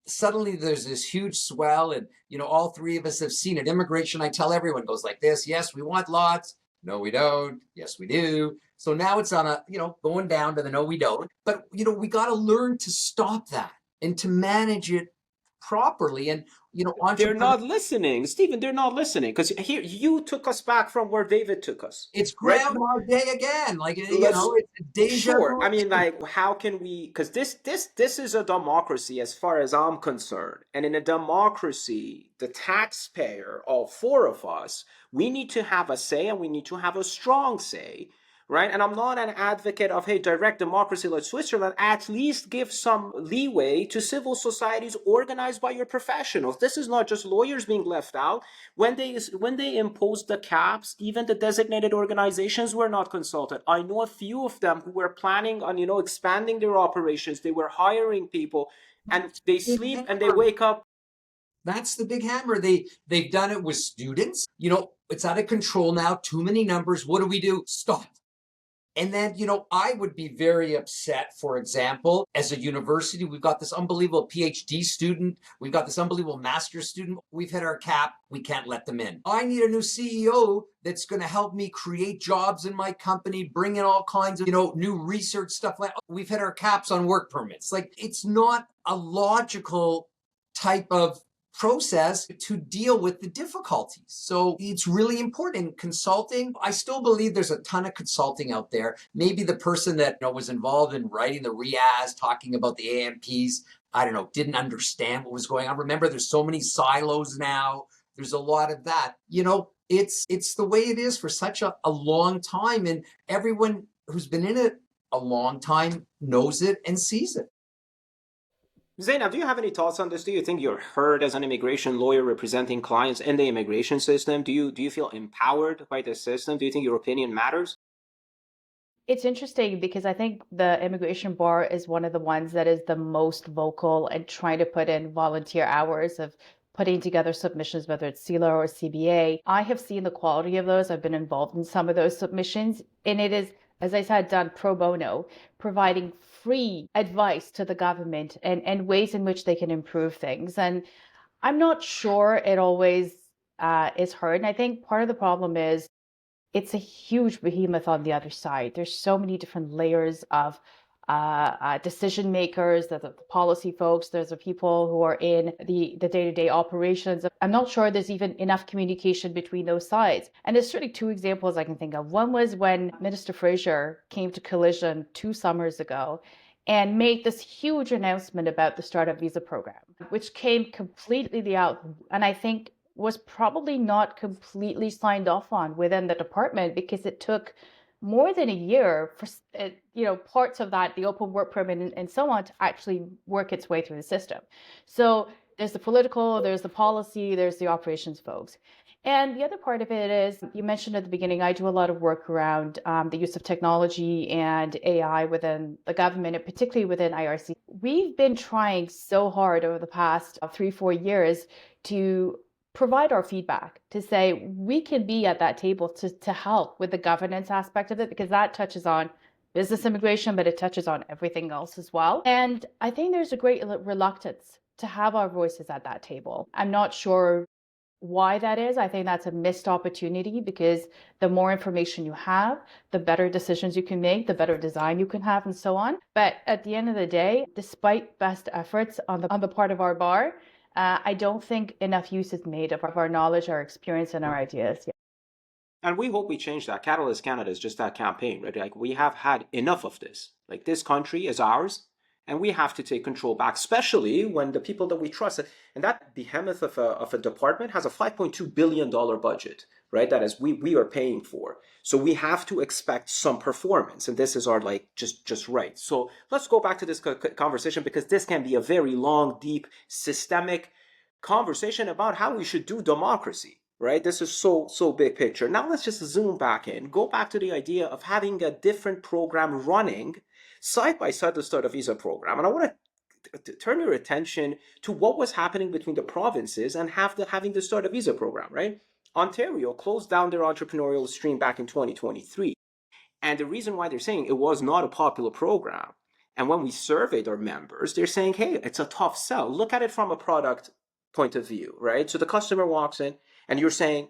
suddenly there's this huge swell, and all three of us have seen it. Immigration, I tell everyone, goes like this: yes, we want lots. No, we don't. Yes, we do. So now it's on a, going down to the no, we don't. But, we got to learn to stop that and to manage it properly. And, They're not listening, Stephen. They're not listening, because here you took us back from where David took us. It's Groundhog Day again. Like, it's a deja vu. Sure. I mean, like, how can we? Because this is a democracy, as far as I'm concerned. And in a democracy, the taxpayer, all four of us, we need to have a say, and we need to have a strong say. Right? And I'm not an advocate of, hey, direct democracy like Switzerland. At least give some leeway to civil societies organized by your professionals. This is not just lawyers being left out. When they imposed the caps, even the designated organizations were not consulted. I know a few of them who were planning on, expanding their operations. They were hiring people, and they sleep and they wake up. That's the big hammer. They've done it with students. It's out of control now. Too many numbers. What do? Stop. And then, I would be very upset, for example, as a university, we've got this unbelievable PhD student. We've got this unbelievable master's student. We've hit our cap. We can't let them in. I need a new CEO that's going to help me create jobs in my company, bring in all kinds of, new research stuff. We've hit our caps on work permits. Like, it's not a logical type of process to deal with the difficulties. So it's really important. In consulting, I still believe there's a ton of consulting out there. Maybe the person that was involved in writing the RIAs, talking about the AMPs, I don't know, didn't understand what was going on. Remember, there's so many silos now. There's a lot of that. It's the way it is for such a long time. And everyone who's been in it a long time knows it and sees it. Zeynab, do you have any thoughts on this? Do you think you're heard as an immigration lawyer representing clients in the immigration system? Do you feel empowered by the system? Do you think your opinion matters? It's interesting because I think the immigration bar is one of the ones that is the most vocal and trying to put in volunteer hours of putting together submissions, whether it's CELA or CBA. I have seen the quality of those. I've been involved in some of those submissions, and it is, as I said, done pro bono, providing free advice to the government and ways in which they can improve things. And I'm not sure it always is heard. And I think part of the problem is it's a huge behemoth on the other side. There's so many different layers of decision makers. There's the policy folks. There's the people who are in the day-to-day operations. I'm not sure there's even enough communication between those sides. And there's really two examples I can think of. One was when Minister Fraser came to Collision 2 summers ago and made this huge announcement about the startup visa program, which came completely out. And I think was probably not completely signed off on within the department because it took more than a year for parts of that, the open work permit and so on, to actually work its way through the system. So there's the political, there's the policy, there's the operations folks. And the other part of it is, you mentioned at the beginning, I do a lot of work around the use of technology and AI within the government, and particularly within IRC. We've been trying so hard over the past 3-4 years to provide our feedback, to say we can be at that table to help with the governance aspect of it, because that touches on business immigration, but it touches on everything else as well. And I think there's a great reluctance to have our voices at that table. I'm not sure why that is. I think that's a missed opportunity, because the more information you have, the better decisions you can make, the better design you can have, and so on. But at the end of the day, despite best efforts on the part of our bar, I don't think enough use is made of our knowledge, our experience, and our ideas. Yeah. And we hope we change that. Catalyst Canada is just that campaign, right? Like, we have had enough of this. Like, this country is ours, and we have to take control back, especially when the people that we trust, and that behemoth of a department has a $5.2 billion budget, right? That is, we are paying for. So we have to expect some performance, and this is our, like, just right. So let's go back to this conversation, because this can be a very long, deep, systemic conversation about how we should do democracy, right? This is so big picture. Now let's just zoom back in, go back to the idea of having a different program running side by side the Startup Visa program. And I want to turn your attention to what was happening between the provinces and having the Startup Visa program, right? Ontario closed down their entrepreneurial stream back in 2023. And the reason why they're saying it was not a popular program, and when we surveyed our members, they're saying, hey, it's a tough sell. Look at it from a product point of view, right? So the customer walks in, and you're saying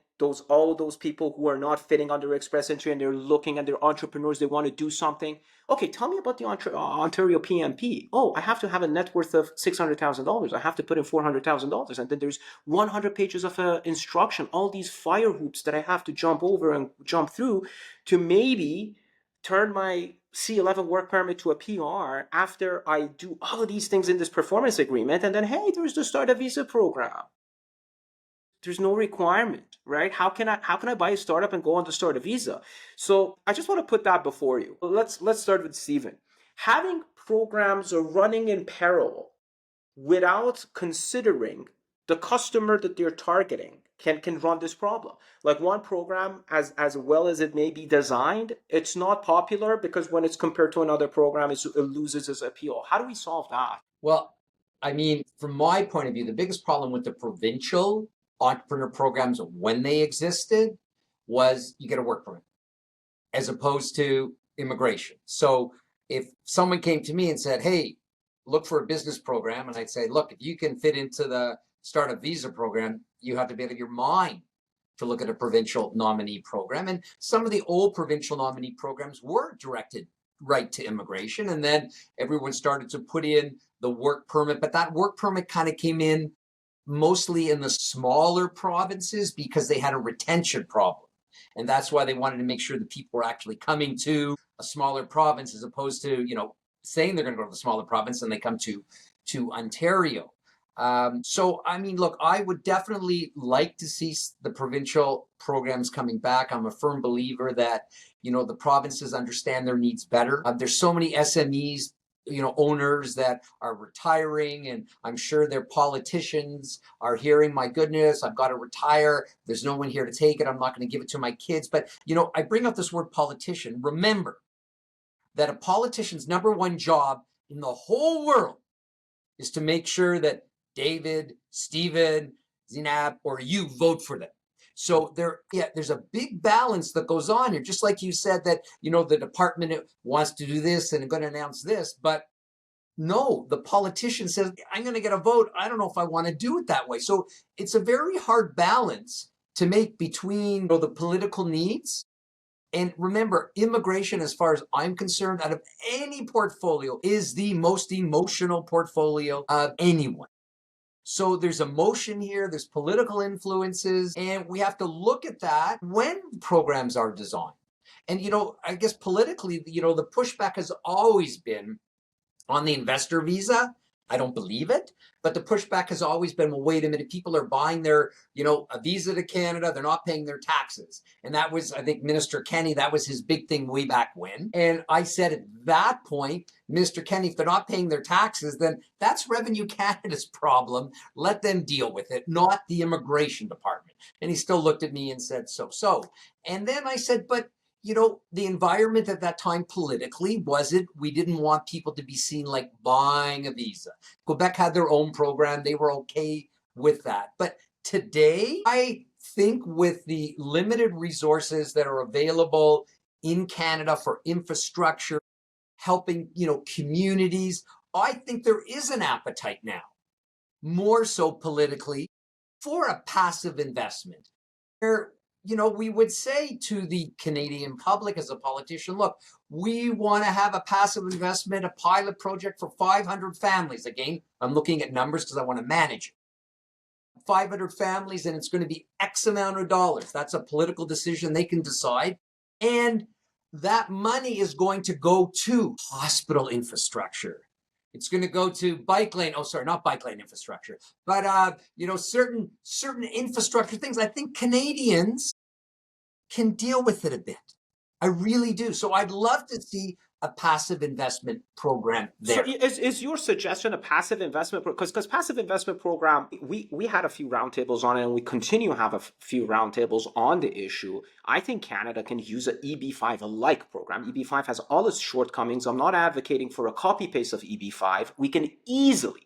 all of those people who are not fitting under express entry and they're looking and they're entrepreneurs, they want to do something. Okay, tell me about the Ontario PMP. Oh, I have to have a net worth of $600,000. I have to put in $400,000. And then there's 100 pages of instruction, all these fire hoops that I have to jump over and jump through to maybe turn my C11 work permit to a PR after I do all of these things in this performance agreement. And then, hey, there's the Startup Visa program. There's no requirement, right? How can I buy a startup and go on to start a visa? So I just want to put that before you. Let's start with Stephen. Having programs are running in parallel without considering the customer that they're targeting can run this problem. Like, one program, as well as it may be designed, it's not popular because when it's compared to another program, it loses its appeal. How do we solve that? Well, I mean, from my point of view, the biggest problem with the provincial entrepreneur programs when they existed was you get a work permit as opposed to immigration. So if someone came to me and said, hey, look for a business program, and I'd say, look, if you can fit into the startup visa program, you have to be out of your mind to look at a provincial nominee program. And some of the old provincial nominee programs were directed right to immigration. And then everyone started to put in the work permit, but that work permit kind of came in mostly in the smaller provinces because they had a retention problem. And that's why they wanted to make sure that people were actually coming to a smaller province as opposed to, saying they're going to go to the smaller province and they come to Ontario. So, I mean, look, I would definitely like to see the provincial programs coming back. I'm a firm believer that, the provinces understand their needs better. There's so many SMEs, owners that are retiring, and I'm sure their politicians are hearing, my goodness, I've got to retire. There's no one here to take it. I'm not going to give it to my kids. But, I bring up this word politician. Remember that a politician's number one job in the whole world is to make sure that David, Stephen, Zeynab, or you vote for them. So there's a big balance that goes on here. Just like you said that, the department wants to do this and going to announce this, but no, the politician says, I'm going to get a vote. I don't know if I want to do it that way. So it's a very hard balance to make between the political needs. And remember, immigration, as far as I'm concerned, out of any portfolio, is the most emotional portfolio of anyone. So there's emotion here, there's political influences, and we have to look at that when programs are designed. And, I guess politically, the pushback has always been on the investor visa. I don't believe it, but the pushback has always been, well, wait a minute, people are buying their, a visa to Canada, they're not paying their taxes. And that was, I think, Minister Kenney, that was his big thing way back when. And I said at that point, Minister Kenney, if they're not paying their taxes, then that's Revenue Canada's problem. Let them deal with it, not the immigration department. And he still looked at me and said, so. And then I said, but the environment at that time politically wasn't, we didn't want people to be seen like buying a visa. Quebec had their own program. They were okay with that. But today, I think with the limited resources that are available in Canada for infrastructure, helping, communities, I think there is an appetite now, more so politically, for a passive investment. We would say to the Canadian public as a politician, look, we want to have a passive investment, a pilot project for 500 families. Again, I'm looking at numbers because I want to manage it. 500 families, and it's going to be X amount of dollars. That's a political decision they can decide. And that money is going to go to hospital infrastructure. It's going to go to not bike lane infrastructure, but certain infrastructure things. I think Canadians can deal with it a bit. I really do. So I'd love to see a passive investment program there. So is your suggestion a passive investment? Because passive investment program, we had a few roundtables on it, and we continue to have a few roundtables on the issue. I think Canada can use an EB5-like program. EB5 has all its shortcomings. I'm not advocating for a copy-paste of EB5. We can easily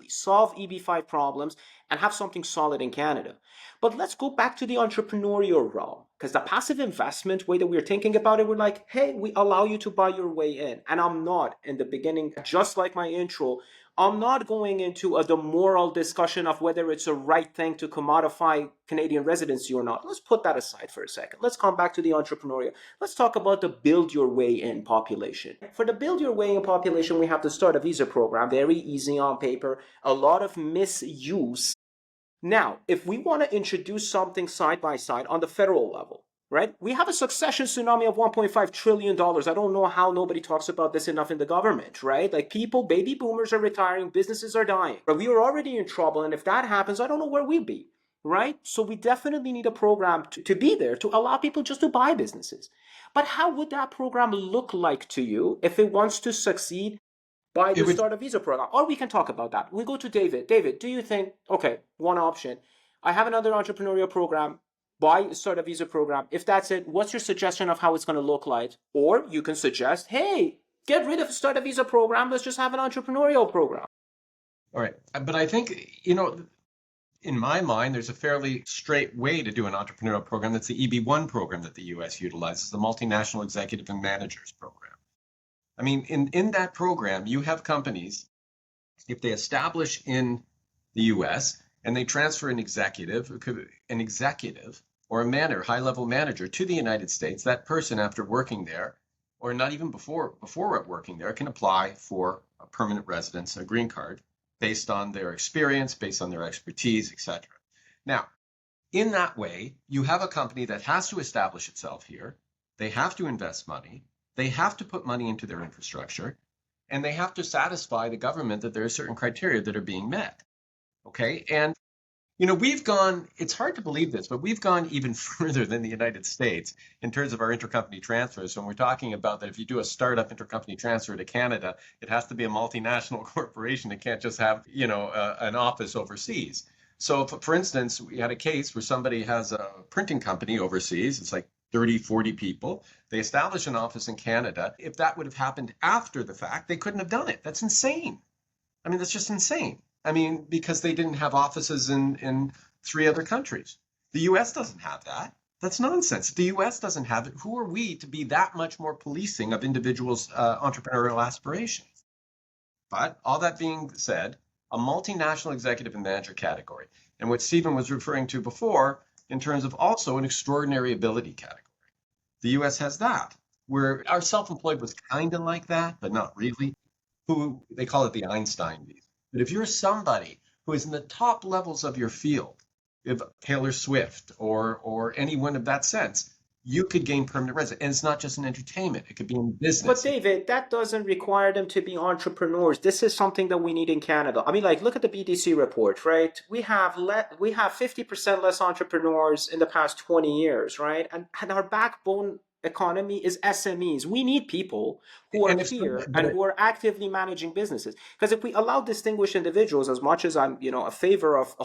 solve EB5 problems and have something solid in Canada. But let's go back to the entrepreneurial realm, because the passive investment way that we're thinking about it, we're like, hey, we allow you to buy your way in. And I'm not, in the beginning, just like my intro, I'm not going into the moral discussion of whether it's a right thing to commodify Canadian residency or not. Let's put that aside for a second. Let's come back to the entrepreneurial. Let's talk about the build your way in population. For the build your way in population, we have to start a visa program, very easy on paper, a lot of misuse. Now, if we want to introduce something side by side on the federal level, right? We have a succession tsunami of $1.5 trillion. I don't know how nobody talks about this enough in the government, right? Like baby boomers are retiring, businesses are dying. But we are already in trouble. And if that happens, I don't know where we'd be, right? So we definitely need a program to be there to allow people just to buy businesses. But how would that program look like to you if it wants to succeed by the start a visa program? Or we can talk about that. We go to David. David, do you think, okay, one option, I have another entrepreneurial program, start a visa program. If that's it, what's your suggestion of how it's going to look like? Or you can suggest, hey, get rid of start a visa program. Let's just have an entrepreneurial program. All right. But I think, in my mind, there's a fairly straight way to do an entrepreneurial program. That's the EB1 program that the U.S. utilizes, the Multinational Executive and Managers Program. I mean, in that program, you have companies, if they establish in the U.S. and they transfer an executive or a high-level manager to the United States, that person, after working there, or not even before working there, can apply for a permanent residence, a green card, based on their experience, based on their expertise, etc. Now, in that way, you have a company that has to establish itself here. They have to invest money. They have to put money into their infrastructure, and they have to satisfy the government that there are certain criteria that are being met. Okay. And it's hard to believe this, but we've gone even further than the United States in terms of our intercompany transfers. When we're talking about that, if you do a startup intercompany transfer to Canada, it has to be a multinational corporation. It can't just have, an office overseas. So, for instance, we had a case where somebody has a printing company overseas. It's like 30, 40 people. They establish an office in Canada. If that would have happened after the fact, they couldn't have done it. That's insane. I mean, that's just insane. I mean, because they didn't have offices in 3 other countries. The US doesn't have that. That's nonsense. The US doesn't have it. Who are we to be that much more policing of individuals' entrepreneurial aspirations? But all that being said, a multinational executive and manager category, and what Stephen was referring to before in terms of also an extraordinary ability category. The US has that, where our self-employed was kind of like that, but not really. Who they call it the Einstein visa. But if you're somebody who is in the top levels of your field, if Taylor Swift or anyone of that sense, you could gain permanent residence. And it's not just in entertainment, it could be in business. But David, that doesn't require them to be entrepreneurs. This is something that we need in Canada. I mean, like, look at the BDC report, right? We have 50% less entrepreneurs in the past 20 years, right? And our backbone economy is SMEs. We need people who are here and who are actively managing businesses. Because if we allow distinguished individuals, as much as I'm, a favor of,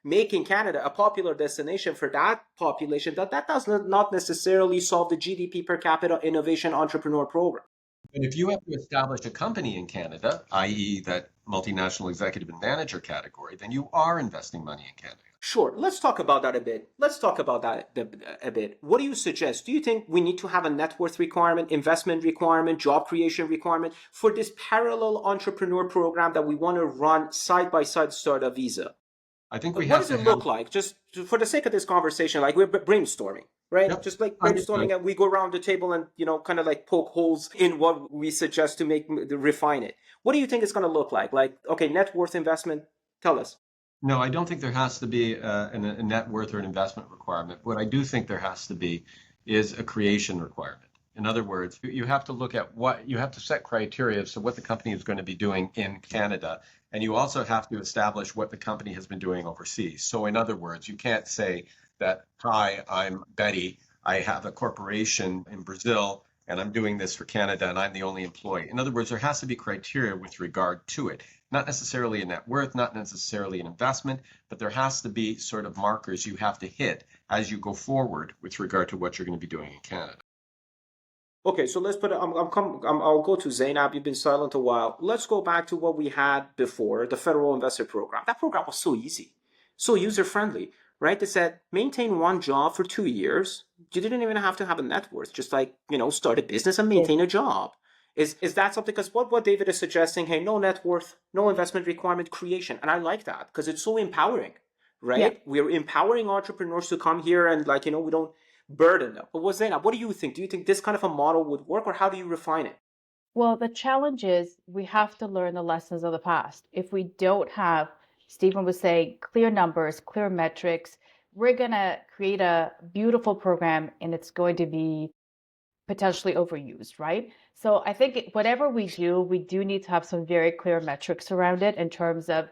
making Canada a popular destination for that population, that does not necessarily solve the GDP per capita innovation entrepreneur program. And if you have to establish a company in Canada, i.e. that multinational executive and manager category, then you are investing money in Canada. Sure. Let's talk about that a bit. A bit. What do you suggest? Do you think we need to have a net worth requirement, investment requirement, job creation requirement for this parallel entrepreneur program that we want to run side by side startup visa? I think we have. What does it look like? Just for the sake of this conversation, like we're brainstorming, right? Yep. Just like brainstorming, and we go around the table and kind of like poke holes in what we suggest to refine it. What do you think it's going to look like? Like, okay, net worth investment. Tell us. No, I don't think there has to be a net worth or an investment requirement. What I do think there has to be is a creation requirement. In other words, you have to look at you have to set criteria so what the company is going to be doing in Canada, and you also have to establish what the company has been doing overseas. So in other words, you can't say that, hi, I'm Betty, I have a corporation in Brazil, and I'm doing this for Canada, and I'm the only employee. In other words, there has to be criteria with regard to it. Not necessarily a net worth, not necessarily an investment, but there has to be sort of markers you have to hit as you go forward with regard to what you're going to be doing in Canada. Okay, so let's put it, I'll go to Zeynab. You've been silent a while. Let's go back to what we had before, the Federal Investor Program. That program was so easy, so user-friendly, right? They said, maintain one job for 2 years. You didn't even have to have a net worth, just like, start a business and maintain a job. Is that something? Because what David is suggesting, hey, no net worth, no investment requirement, creation. And I like that because it's so empowering, right? Yeah. We're empowering entrepreneurs to come here and we don't burden them. But Zeynab, what do you think? Do you think this kind of a model would work, or how do you refine it? Well, the challenge is we have to learn the lessons of the past. If we don't have, Stephen was saying, clear numbers, clear metrics, we're going to create a beautiful program and it's going to be potentially overused, right? So I think whatever we do need to have some very clear metrics around it in terms of,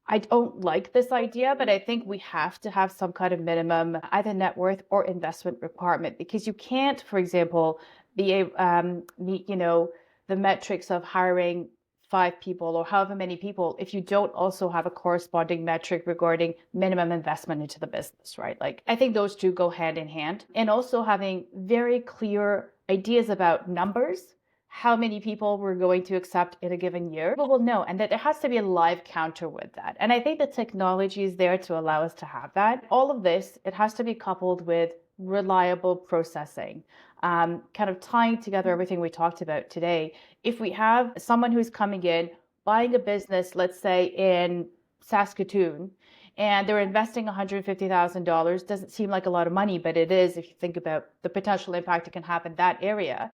I don't like this idea, but I think we have to have some kind of minimum either net worth or investment requirement, because you can't, for example, meet, the metrics of hiring 5 people or however many people if you don't also have a corresponding metric regarding minimum investment into the business, right? Like, I think those two go hand in hand. And also having very clear ideas about numbers, how many people we're going to accept in a given year, people will know, and that there has to be a live counter with that. And I think the technology is there to allow us to have that. All of this, it has to be coupled with reliable processing, kind of tying together everything we talked about today. If we have someone who's coming in, buying a business, let's say in Saskatoon, and they're investing $150,000, doesn't seem like a lot of money, but it is if you think about the potential impact it can have in that area.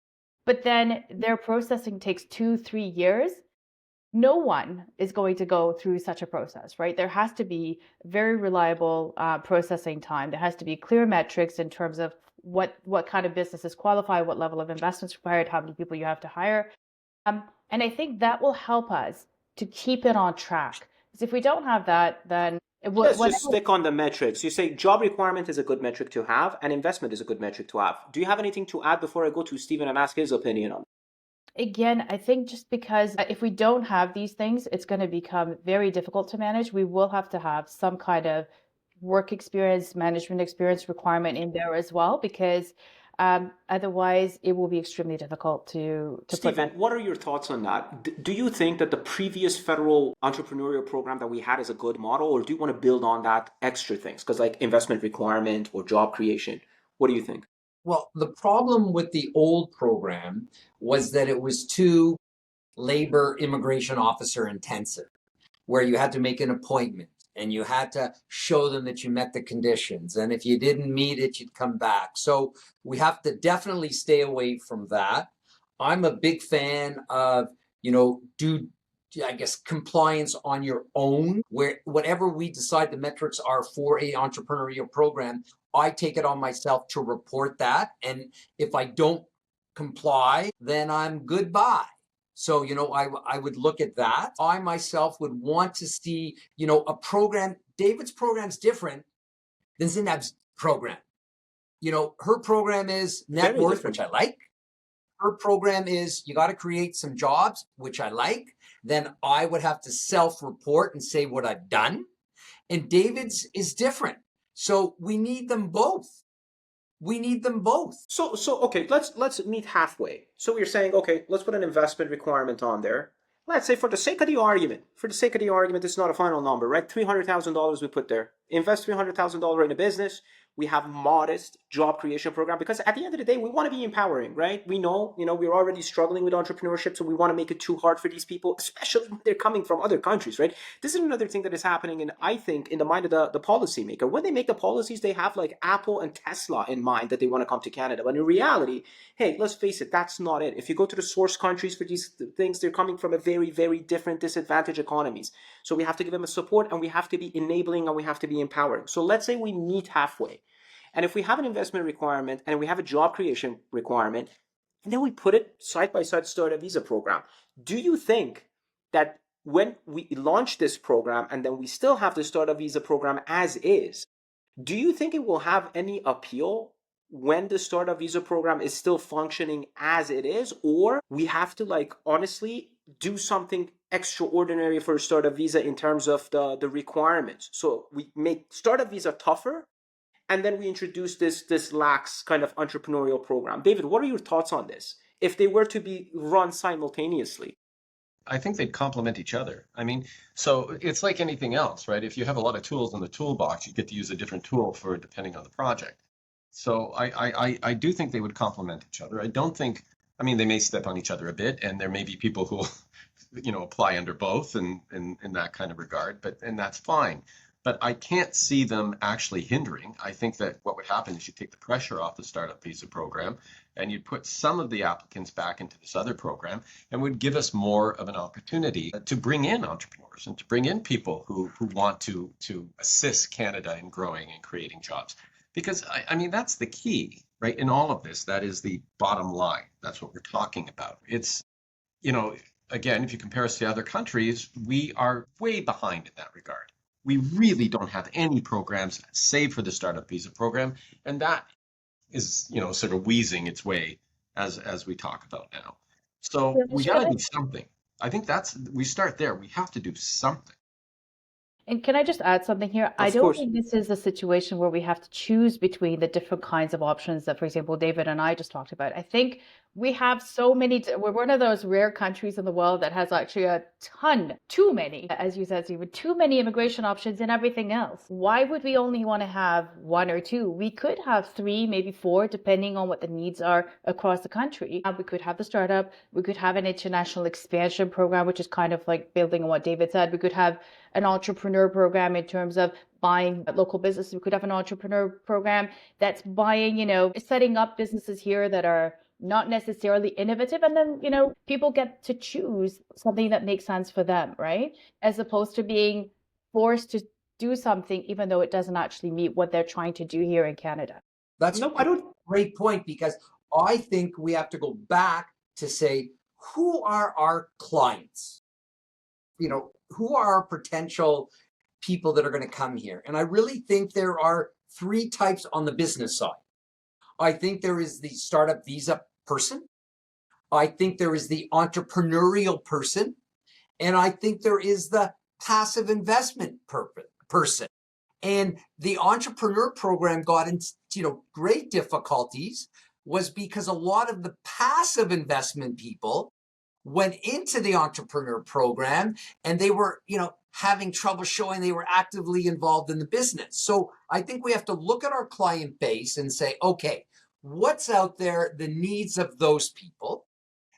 But then their processing takes 2-3 years. No one is going to go through such a process, right? There has to be very reliable processing time. There has to be clear metrics in terms of what kind of businesses qualify, what level of investments required, how many people you have to hire. And I think that will help us to keep it on track, Because if we don't have that, then Let's whatever. just stick on the metrics. You say job requirement is a good metric to have, and investment is a good metric to have. Do you have anything to add before I go to Stephen and ask his opinion on it? Again, I think just because if we don't have these things, it's going to become very difficult to manage. We will have to have some kind of work experience, management experience requirement in there as well, because otherwise it will be extremely difficult to put Stephen, that. what are your thoughts on that? Do you think that the previous federal entrepreneurial program that we had is a good model, or do you want to build on that extra things? Because like investment requirement or job creation, what do you think? Well, the problem with the old program was that it was too labor immigration officer intensive, where you had to make an appointment and you had to show them that you met the conditions. And if you didn't meet it, you'd come back. So we have to definitely stay away from that. I'm a big fan of, I guess, compliance on your own, where whatever we decide the metrics are for a entrepreneurial program, I take it on myself to report that. And if I don't comply, then I'm goodbye. So, I would look at that. I myself would want to see, a program. David's program's different than Zeynab's program. Her program is net Very worth, different. which I like. Her program is you got to create some jobs, which I like. Then I would have to self-report and say what I've done. And David's is different. So we need them both. We need them both. So okay, let's meet halfway. So we're saying, okay, let's put an investment requirement on there. Let's say for the sake of the argument, it's not a final number, right? $300,000 we put there. Invest $300,000 in a business. We have modest job creation program because at the end of the day, we want to be empowering, right? We know, we're already struggling with entrepreneurship, so we want to make it too hard for these people, especially when they're coming from other countries, right? This is another thing that is happening, and I think in the mind of the policymaker. When they make the policies, they have like Apple and Tesla in mind that they want to come to Canada. But in reality, hey, let's face it, that's not it. If you go to the source countries for these things, they're coming from a very, very different disadvantaged economies. So we have to give them a support, and we have to be enabling, and we have to be empowering. So let's say we meet halfway. And if we have an investment requirement and we have a job creation requirement, and then we put it side by side, start a visa program, do you think that when we launch this program and then we still have the start a visa program as is, do you think it will have any appeal when the start a visa program is still functioning as it is? Or we have to honestly do something extraordinary for start a visa in terms of the requirements? So we make start a visa tougher, and then we introduce this lax kind of entrepreneurial program. David, what are your thoughts on this? If they were to be run simultaneously? I think they'd complement each other. I mean, so it's like anything else, right? If you have a lot of tools in the toolbox, you get to use a different tool for depending on the project. So I do think they would complement each other. I don't think, I mean, they may step on each other a bit, and there may be people who, apply under both and in that kind of regard, and that's fine. But I can't see them actually hindering. I think that what would happen is you take the pressure off the startup visa program and you'd put some of the applicants back into this other program and would give us more of an opportunity to bring in entrepreneurs and to bring in people who want to assist Canada in growing and creating jobs. Because I mean, that's the key, right? In all of this, that is the bottom line. That's what we're talking about. It's, again, if you compare us to other countries, we are way behind in that regard. We really don't have any programs save for the startup visa program, and that is, sort of wheezing its way as we talk about now. So we got to do something. I think we start there. We have to do something. And can I just add something here? I don't think this is a situation where we have to choose between the different kinds of options that, for example, David and I just talked about. I think we have so many, we're one of those rare countries in the world that has actually a ton, too many, as you said, Steve, too many immigration options and everything else. Why would we only want to have one or two? We could have three, maybe four, depending on what the needs are across the country. We could have the startup, we could have an international expansion program, which is kind of like building on what David said. We could have an entrepreneur program in terms of buying local businesses. We could have an entrepreneur program that's buying, setting up businesses here that are not necessarily innovative. And then, people get to choose something that makes sense for them, right? As opposed to being forced to do something, even though it doesn't actually meet what they're trying to do here in Canada. That's a great point, because I think we have to go back to say, who are our clients? who are our potential people that are going to come here? And I really think there are three types on the business side. I think there is the startup visa person. I think there is the entrepreneurial person. And I think there is the passive investment person. And the entrepreneur program got into great difficulties was because a lot of the passive investment people went into the entrepreneur program and they were, having trouble showing they were actively involved in the business. So I think we have to look at our client base and say, okay, what's out there, the needs of those people?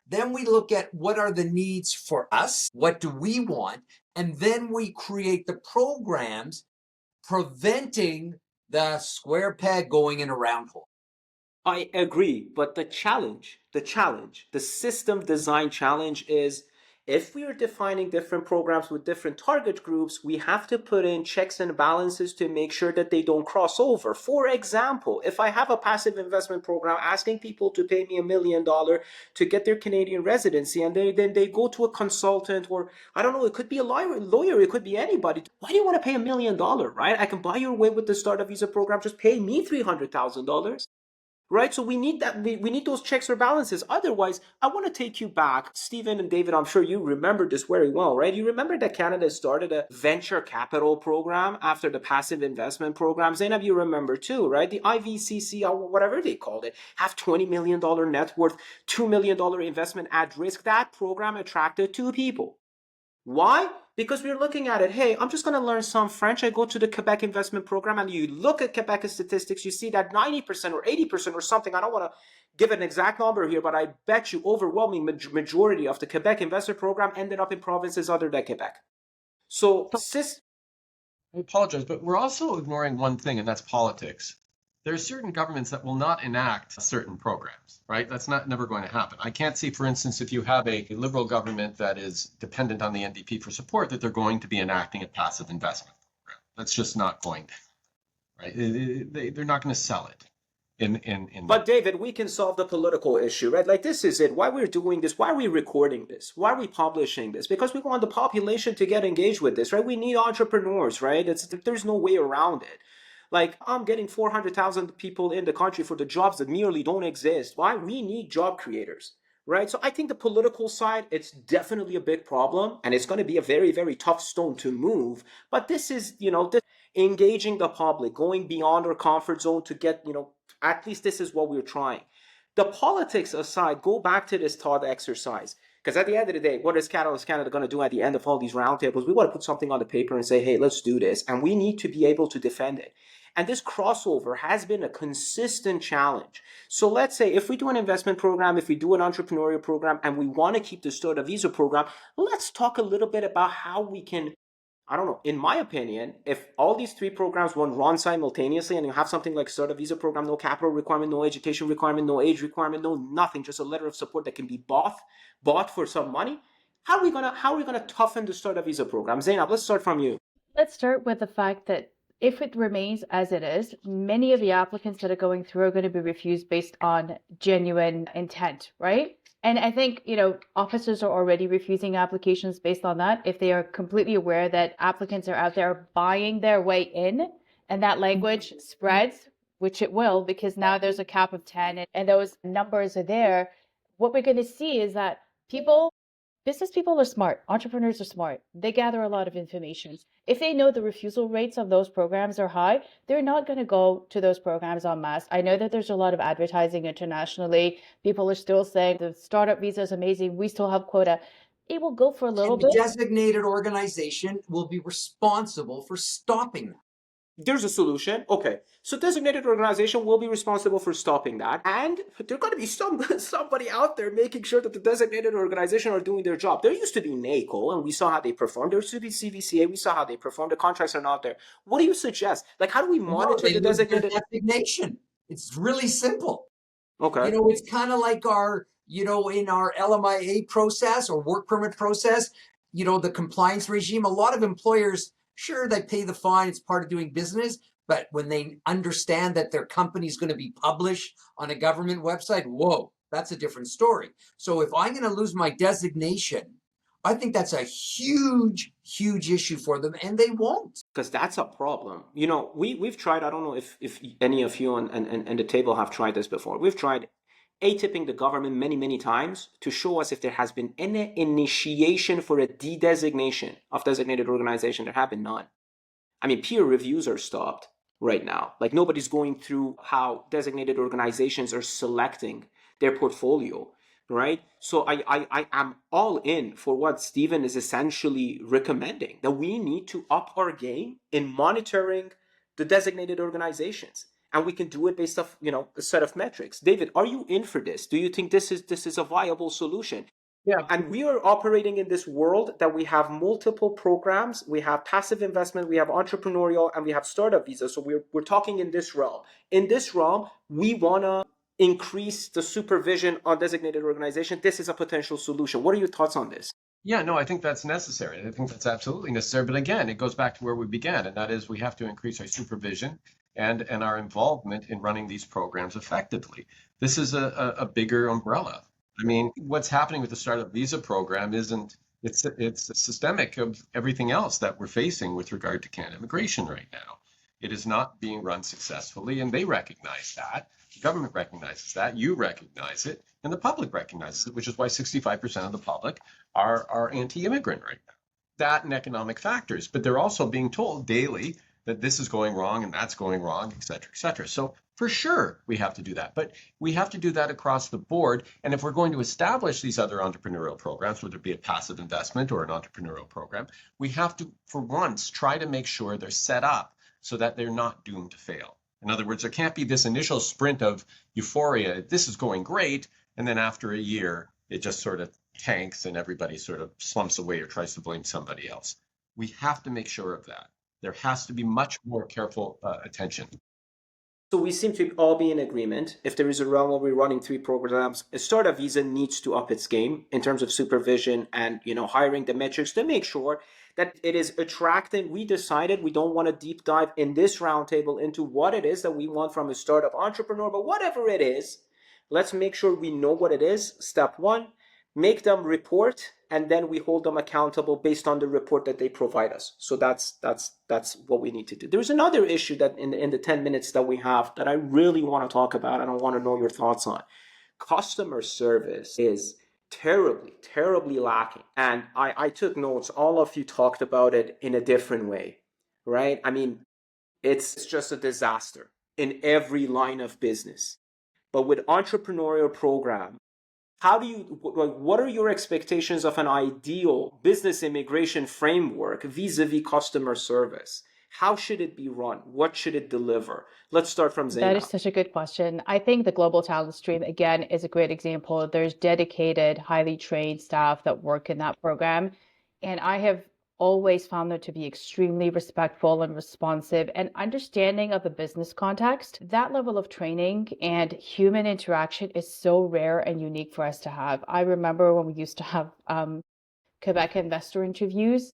Then we look at what are the needs for us? What do we want? And then we create the programs preventing the square peg going in a round hole. I agree, but the system design challenge is if we are defining different programs with different target groups, we have to put in checks and balances to make sure that they don't cross over. For example, if I have a passive investment program asking people to pay me $1 million to get their Canadian residency, and then they go to a consultant, or I don't know, it could be a lawyer, it could be anybody. Why do you want to pay $1 million, right? I can buy your way with the startup visa program, just pay me $300,000. Right, so we need that. We need those checks or balances. Otherwise, I want to take you back, Stephen and David. I'm sure you remember this very well, right? You remember that Canada started a venture capital program after the passive investment program. Zeynab, you remember too, right? The IVCC, or whatever they called it, have $20 million net worth, $2 million investment at risk. That program attracted 2 people. Why? Because we're looking at it, hey, I'm just going to learn some French. I go to the Quebec investment program, and you look at Quebec statistics, you see that 90% or 80% or something, I don't want to give an exact number here, but I bet you overwhelming majority of the Quebec investor program ended up in provinces other than Quebec. So, I apologize, but we're also ignoring one thing, and that's politics. There are certain governments that will not enact certain programs, right? That's never going to happen. I can't see, for instance, if you have a liberal government that is dependent on the NDP for support, that they're going to be enacting a passive investment program. That's just not going to, right? They're not going to sell it. But David, we can solve the political issue, right? Like, this is it. Why we're doing this? Why are we recording this? Why are we publishing this? Because we want the population to get engaged with this, right? We need entrepreneurs, right? There's no way around it. Like, I'm getting 400,000 people in the country for the jobs that merely don't exist. Why? We need job creators, right? So I think the political side, it's definitely a big problem, and it's going to be a very, very tough stone to move. But this is, engaging the public, going beyond our comfort zone to get, at least this is what we're trying. The politics aside, go back to this thought exercise. Because at the end of the day, what is Catalyst Canada going to do at the end of all these roundtables? We want to put something on the paper and say, hey, let's do this. And we need to be able to defend it. And this crossover has been a consistent challenge. So let's say if we do an investment program, if we do an entrepreneurial program, and we want to keep the startup visa program, let's talk a little bit about how we can, I don't know, in my opinion, if all these 3 programs run simultaneously and you have something like startup visa program, no capital requirement, no education requirement, no age requirement, no nothing, just a letter of support that can be bought for some money, how are we gonna toughen the startup visa program? Zeynab, let's start from you. Let's start with the fact that if it remains as it is, many of the applicants that are going through are going to be refused based on genuine intent, right? And I think, officers are already refusing applications based on that if they are completely aware that applicants are out there buying their way in, and that language spreads, which it will, because now there's a cap of 10 and those numbers are there. What we're going to see is that business people are smart, entrepreneurs are smart. They gather a lot of information. If they know the refusal rates of those programs are high, they're not going to go to those programs en masse. I know that there's a lot of advertising internationally. People are still saying the startup visa is amazing. We still have quota. It will go for a little bit. The designated organization will be responsible for stopping that. There's a solution. Okay. So designated organization will be responsible for stopping that. And there's going to be somebody out there making sure that the designated organization are doing their job. There used to be NACO, and we saw how they performed. There used to be CVCA. We saw how they performed. The contracts are not there. What do you suggest? Like, how do we monitor the designated designation? It's really simple. Okay. It's kind of like our, in our LMIA process or work permit process, the compliance regime. A lot of employers, sure, they pay the fine. It's part of doing business. But when they understand that their company is going to be published on a government website, whoa, that's a different story. So if I'm going to lose my designation, I think that's a huge, huge issue for them, and they won't. Because that's a problem. You know, we've tried, I don't know if any of you on the table have tried this before. We've tried A-tipping the government many, many times to show us if there has been any initiation for a de-designation of designated organization. There have been none. I mean, peer reviews are stopped right now. Like, nobody's going through how designated organizations are selecting their portfolio, right? So I am all in for what Stephen is essentially recommending, that we need to up our game in monitoring the designated organizations. And we can do it based off, a set of metrics. David, are you in for this? Do you think this is a viable solution? Yeah. And we are operating in this world that we have multiple programs, we have passive investment, we have entrepreneurial, and we have startup visa. So we're talking in this realm. In this realm, we want to increase the supervision on designated organization. This is a potential solution. What are your thoughts on this? Yeah, no, I think that's necessary. I think that's absolutely necessary. But again, it goes back to where we began, and that is we have to increase our supervision and our involvement in running these programs effectively. This is a bigger umbrella. I mean, what's happening with the startup visa program it's systemic of everything else that we're facing with regard to Canada immigration right now. It is not being run successfully, and they recognize that. The government recognizes that, you recognize it, and the public recognizes it, which is why 65% of the public are anti-immigrant right now. That and economic factors, but they're also being told daily that this is going wrong and that's going wrong, et cetera, et cetera. So for sure, we have to do that, but we have to do that across the board. And if we're going to establish these other entrepreneurial programs, whether it be a passive investment or an entrepreneurial program, we have to, for once, try to make sure they're set up so that they're not doomed to fail. In other words, there can't be this initial sprint of euphoria, this is going great, and then after a year, it just sort of tanks and everybody sort of slumps away or tries to blame somebody else. We have to make sure of that. There has to be much more careful attention. So we seem to all be in agreement. If there is a realm where we're running 3 programs, a startup visa needs to up its game in terms of supervision and hiring the metrics to make sure that it is attracting. We decided we don't want to deep dive in this roundtable into what it is that we want from a startup entrepreneur, but whatever it is, let's make sure we know what it is. Step 1, make them report, and then we hold them accountable based on the report that they provide us. So that's what we need to do. There's another issue that in the 10 minutes that we have that I really want to talk about and I want to know your thoughts on. Customer service is terribly lacking. And I took notes. All of you talked about it in a different way, right? I mean, it's just a disaster in every line of business. But with entrepreneurial program, what are your expectations of an ideal business immigration framework vis-a-vis customer service? How should it be run? What should it deliver? Let's start from Zeynab. That is such a good question. I think the Global Talent Stream, again, is a great example. There's dedicated, highly trained staff that work in that program. And I have always found them to be extremely respectful and responsive and understanding of the business context. That level of training and human interaction is so rare and unique for us to have. I remember when we used to have Quebec investor interviews,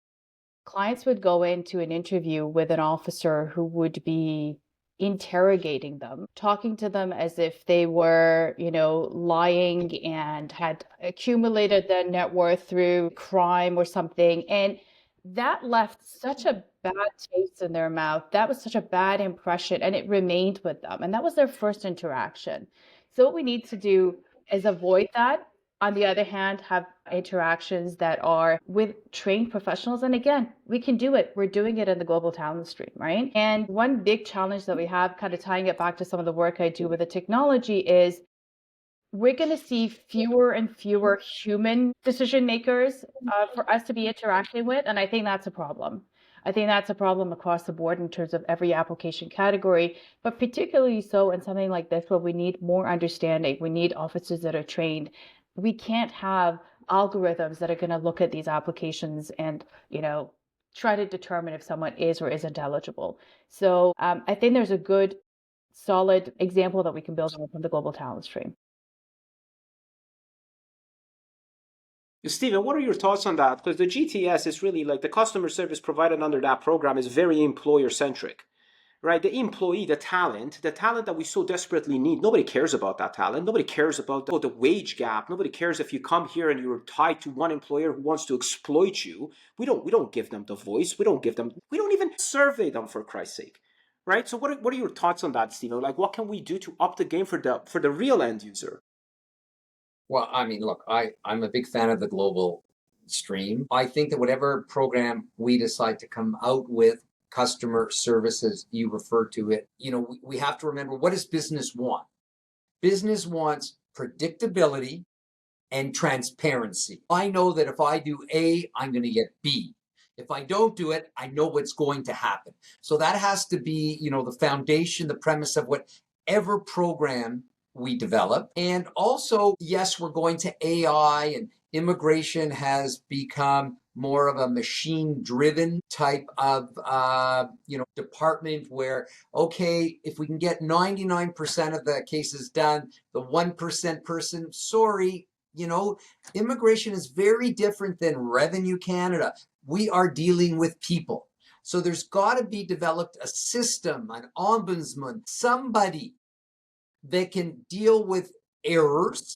clients would go into an interview with an officer who would be interrogating them, talking to them as if they were, lying and had accumulated their net worth through crime or something. And that left such a bad taste in their mouth. That was such a bad impression, and it remained with them. And that was their first interaction. So what we need to do is avoid that. On the other hand, have interactions that are with trained professionals. And again, we can do it. We're doing it in the Global Talent Stream, right? And one big challenge that we have, kind of tying it back to some of the work I do with the technology, is we're going to see fewer and fewer human decision makers for us to be interacting with. And I think that's a problem. I think that's a problem across the board in terms of every application category, but particularly so in something like this where we need more understanding. We need officers that are trained. We can't have algorithms that are going to look at these applications and, try to determine if someone is or isn't eligible. So I think there's a good, solid example that we can build on from the Global Talent Stream. Stephen, what are your thoughts on that? Because the GTS is really like the customer service provided under that program is very employer-centric, right? The employee, the talent that we so desperately need. Nobody cares about that talent. Nobody cares about the wage gap. Nobody cares if you come here and you're tied to one employer who wants to exploit you. We don't give them the voice. We don't even survey them, for Christ's sake. Right? So what are your thoughts on that, Stephen? Like, what can we do to up the game for the real end user? Well, I mean, look, I'm a big fan of the global stream. I think that whatever program we decide to come out with, customer services, you refer to it, we have to remember, what does business want? Business wants predictability and transparency. I know that if I do A, I'm going to get B. If I don't do it, I know what's going to happen. So that has to be, the foundation, the premise of whatever program we develop. And also, yes, we're going to AI, and immigration has become more of a machine-driven type of department where, okay, if we can get 99% of the cases done, the 1% person, sorry, immigration is very different than Revenue Canada. We are dealing with people. So there's got to be developed a system, an ombudsman, somebody that can deal with errors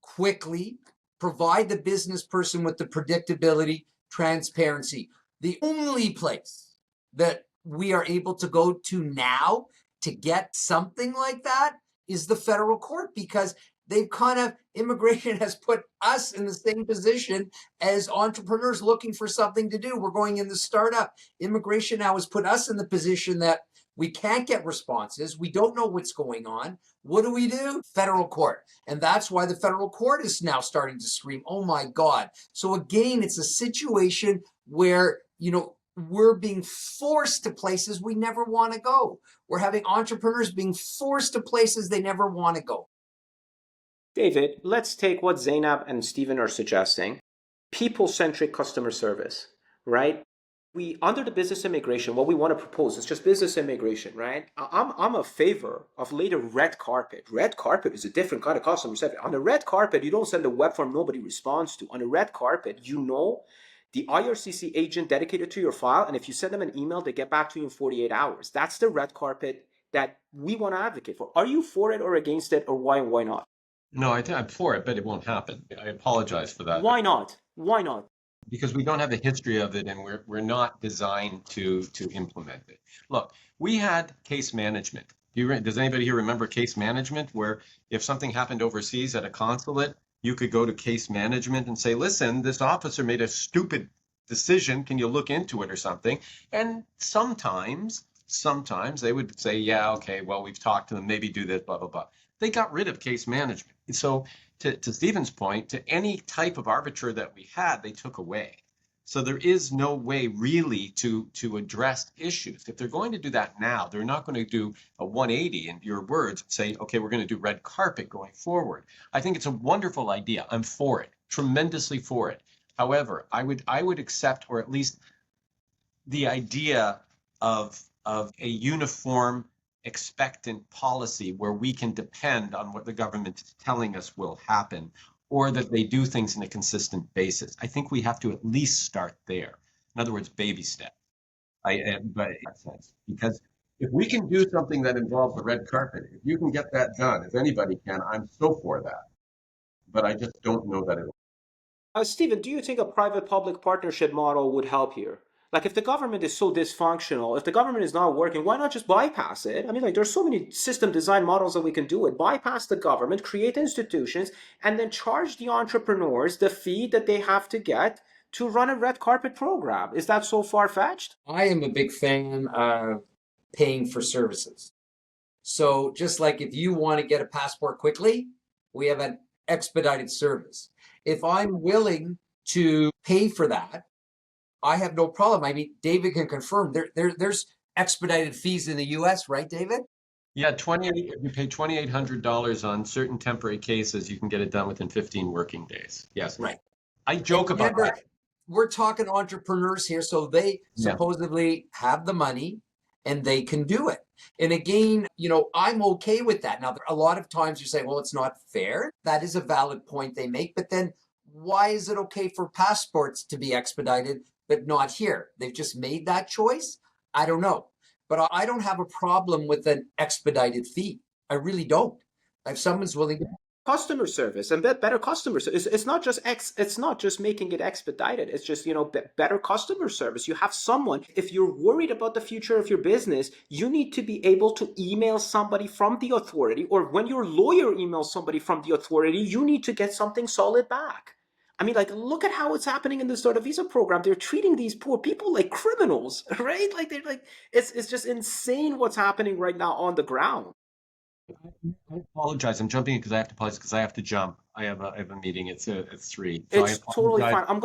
quickly, provide the business person with the predictability, transparency. The only place that we are able to go to now to get something like that is the federal court, because immigration has put us in the same position as entrepreneurs looking for something to do. We're going in the startup. Immigration now has put us in the position that we can't get responses. We don't know what's going on. What do? Federal court. And that's why the federal court is now starting to scream, oh my God. So again, it's a situation where, we're being forced to places we never want to go. We're having entrepreneurs being forced to places they never want to go. David, let's take what Zeynab and Stephen are suggesting. People-centric customer service, right? We, under the business immigration, what we want to propose is just business immigration, right? I'm a favor of later red carpet. Red carpet is a different kind of customer service. On the red carpet, you don't send a web form nobody responds to. On the red carpet, the IRCC agent dedicated to your file, and if you send them an email, they get back to you in 48 hours. That's the red carpet that we want to advocate for. Are you for it or against it, or why and why not? No, I think I'm for it, but it won't happen. I apologize for that. Why not? Why not? Because we don't have a history of it, and we're not designed to implement it. Look, we had case management. Does anybody here remember case management, where if something happened overseas at a consulate, you could go to case management and say, listen, this officer made a stupid decision. Can you look into it or something? And sometimes they would say, yeah, okay, well, we've talked to them, maybe do this, blah, blah, blah. They got rid of case management. So to Stephen's point, to any type of arbiter that we had, they took away. So there is no way really to address issues. If they're going to do that now, they're not going to do a 180 in your words, say, okay, we're going to do red carpet going forward. I think it's a wonderful idea. I'm for it, tremendously for it. However, I would accept, or at least the idea of a uniform expectant policy where we can depend on what the government is telling us will happen, or that they do things in a consistent basis. I think we have to at least start there. In other words, baby steps. Because if we can do something that involves the red carpet, if you can get that done, if anybody can, I'm so for that. But I just don't know that it will. Stephen, do you think a private-public partnership model would help here? Like, if the government is so dysfunctional, if the government is not working, why not just bypass it? I mean, like, there's so many system design models that we can do it. Bypass the government, create institutions, and then charge the entrepreneurs the fee that they have to get to run a red carpet program. Is that so far-fetched? I am a big fan of paying for services. So just like if you want to get a passport quickly, we have an expedited service. If I'm willing to pay for that, I have no problem. I mean, David can confirm there's expedited fees in the US, right, David? Yeah, you pay $2,800 on certain temporary cases, you can get it done within 15 working days. Yes. Right. I joke about that. We're talking entrepreneurs here, so they supposedly have the money and they can do it. And again, I'm okay with that. Now, a lot of times you say, well, it's not fair. That is a valid point they make. But then why is it okay for passports to be expedited, but not here? They've just made that choice. I don't know. But I don't have a problem with an expedited fee. I really don't. If someone's willing to. Customer service and better customer service. It's not just it's not just making it expedited. It's just, better customer service. You have someone, if you're worried about the future of your business, you need to be able to email somebody from the authority, or when your lawyer emails somebody from the authority, you need to get something solid back. I mean, look at how it's happening in the startup visa program. They're treating these poor people like criminals, right? It's just insane what's happening right now on the ground. I apologize. I'm jumping in because I have to pause because I have to jump. I have a meeting. It's 3. So it's totally fine. I'm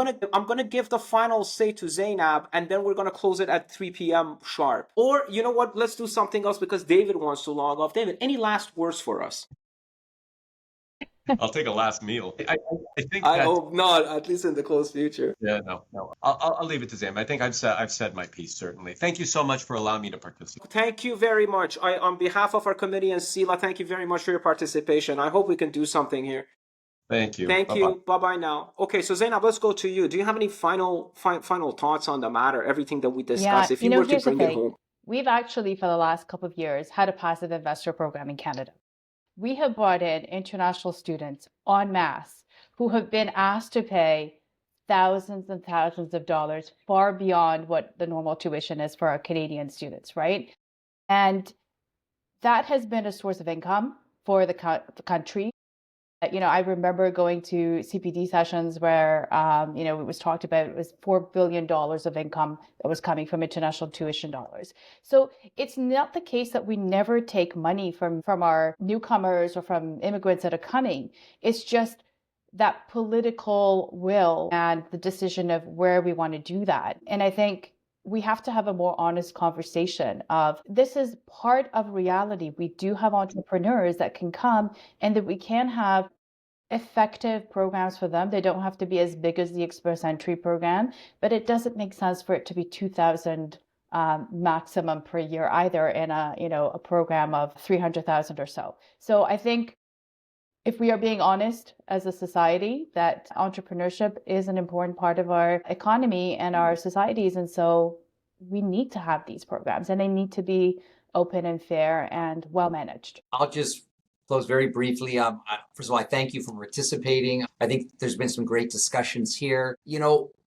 gonna give the final say to Zeynab, and then we're gonna close it at 3 p.m. sharp. Or you know what? Let's do something else because David wants to log off. David, any last words for us? I'll take a last meal. I think I hope not, at least in the close future. Yeah, no. I'll leave it to Zam. I think I've said my piece, certainly. Thank you so much for allowing me to participate. Thank you very much. On behalf of our committee and Sila, thank you very much for your participation. I hope we can do something here. Thank you. Thank you. Bye-bye now. Okay, so Zeynab, let's go to you. Do you have any final thoughts on the matter, everything that we discussed? If you were to bring it home. We've actually, for the last couple of years, had a passive investor program in Canada. We have brought in international students en masse who have been asked to pay thousands and thousands of dollars, far beyond what the normal tuition is for our Canadian students, right? And that has been a source of income for the country. I remember going to CPD sessions where, it was talked about, it was $4 billion of income that was coming from international tuition dollars. So it's not the case that we never take money from our newcomers or from immigrants that are coming. It's just that political will and the decision of where we want to do that. And I think we have to have a more honest conversation of this is part of reality. We do have entrepreneurs that can come and that we can have effective programs for them. They don't have to be as big as the Express Entry program, but it doesn't make sense for it to be 2,000 maximum per year either in a program of 300,000 or so. So I think if we are being honest as a society, that entrepreneurship is an important part of our economy and our societies. And so we need to have these programs and they need to be open and fair and well managed. I'll just close very briefly. First of all, I thank you for participating. I think there's been some great discussions here.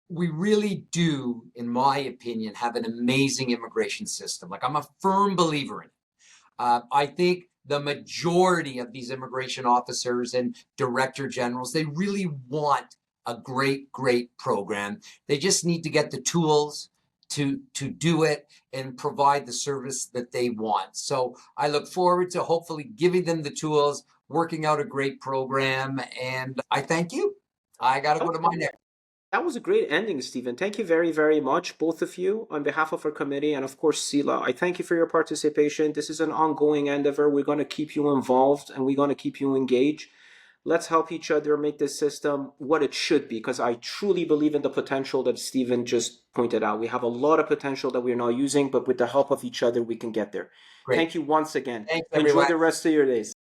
We really do, in my opinion, have an amazing immigration system. I'm a firm believer in it. I think the majority of these immigration officers and director generals, they really want a great, great program. They just need to get the tools to do it and provide the service that they want. So I look forward to hopefully giving them the tools, working out a great program, and I thank you. I got to go to my next. That was a great ending, Stephen. Thank you very, very much, both of you, on behalf of our committee, and of course, Sila. I thank you for your participation. This is an ongoing endeavor. We're going to keep you involved, and we're going to keep you engaged. Let's help each other make this system what it should be, because I truly believe in the potential that Stephen just pointed out. We have a lot of potential that we're not using, but with the help of each other, we can get there. Great. Thank you once again. Thanks, Enjoy the rest of your days.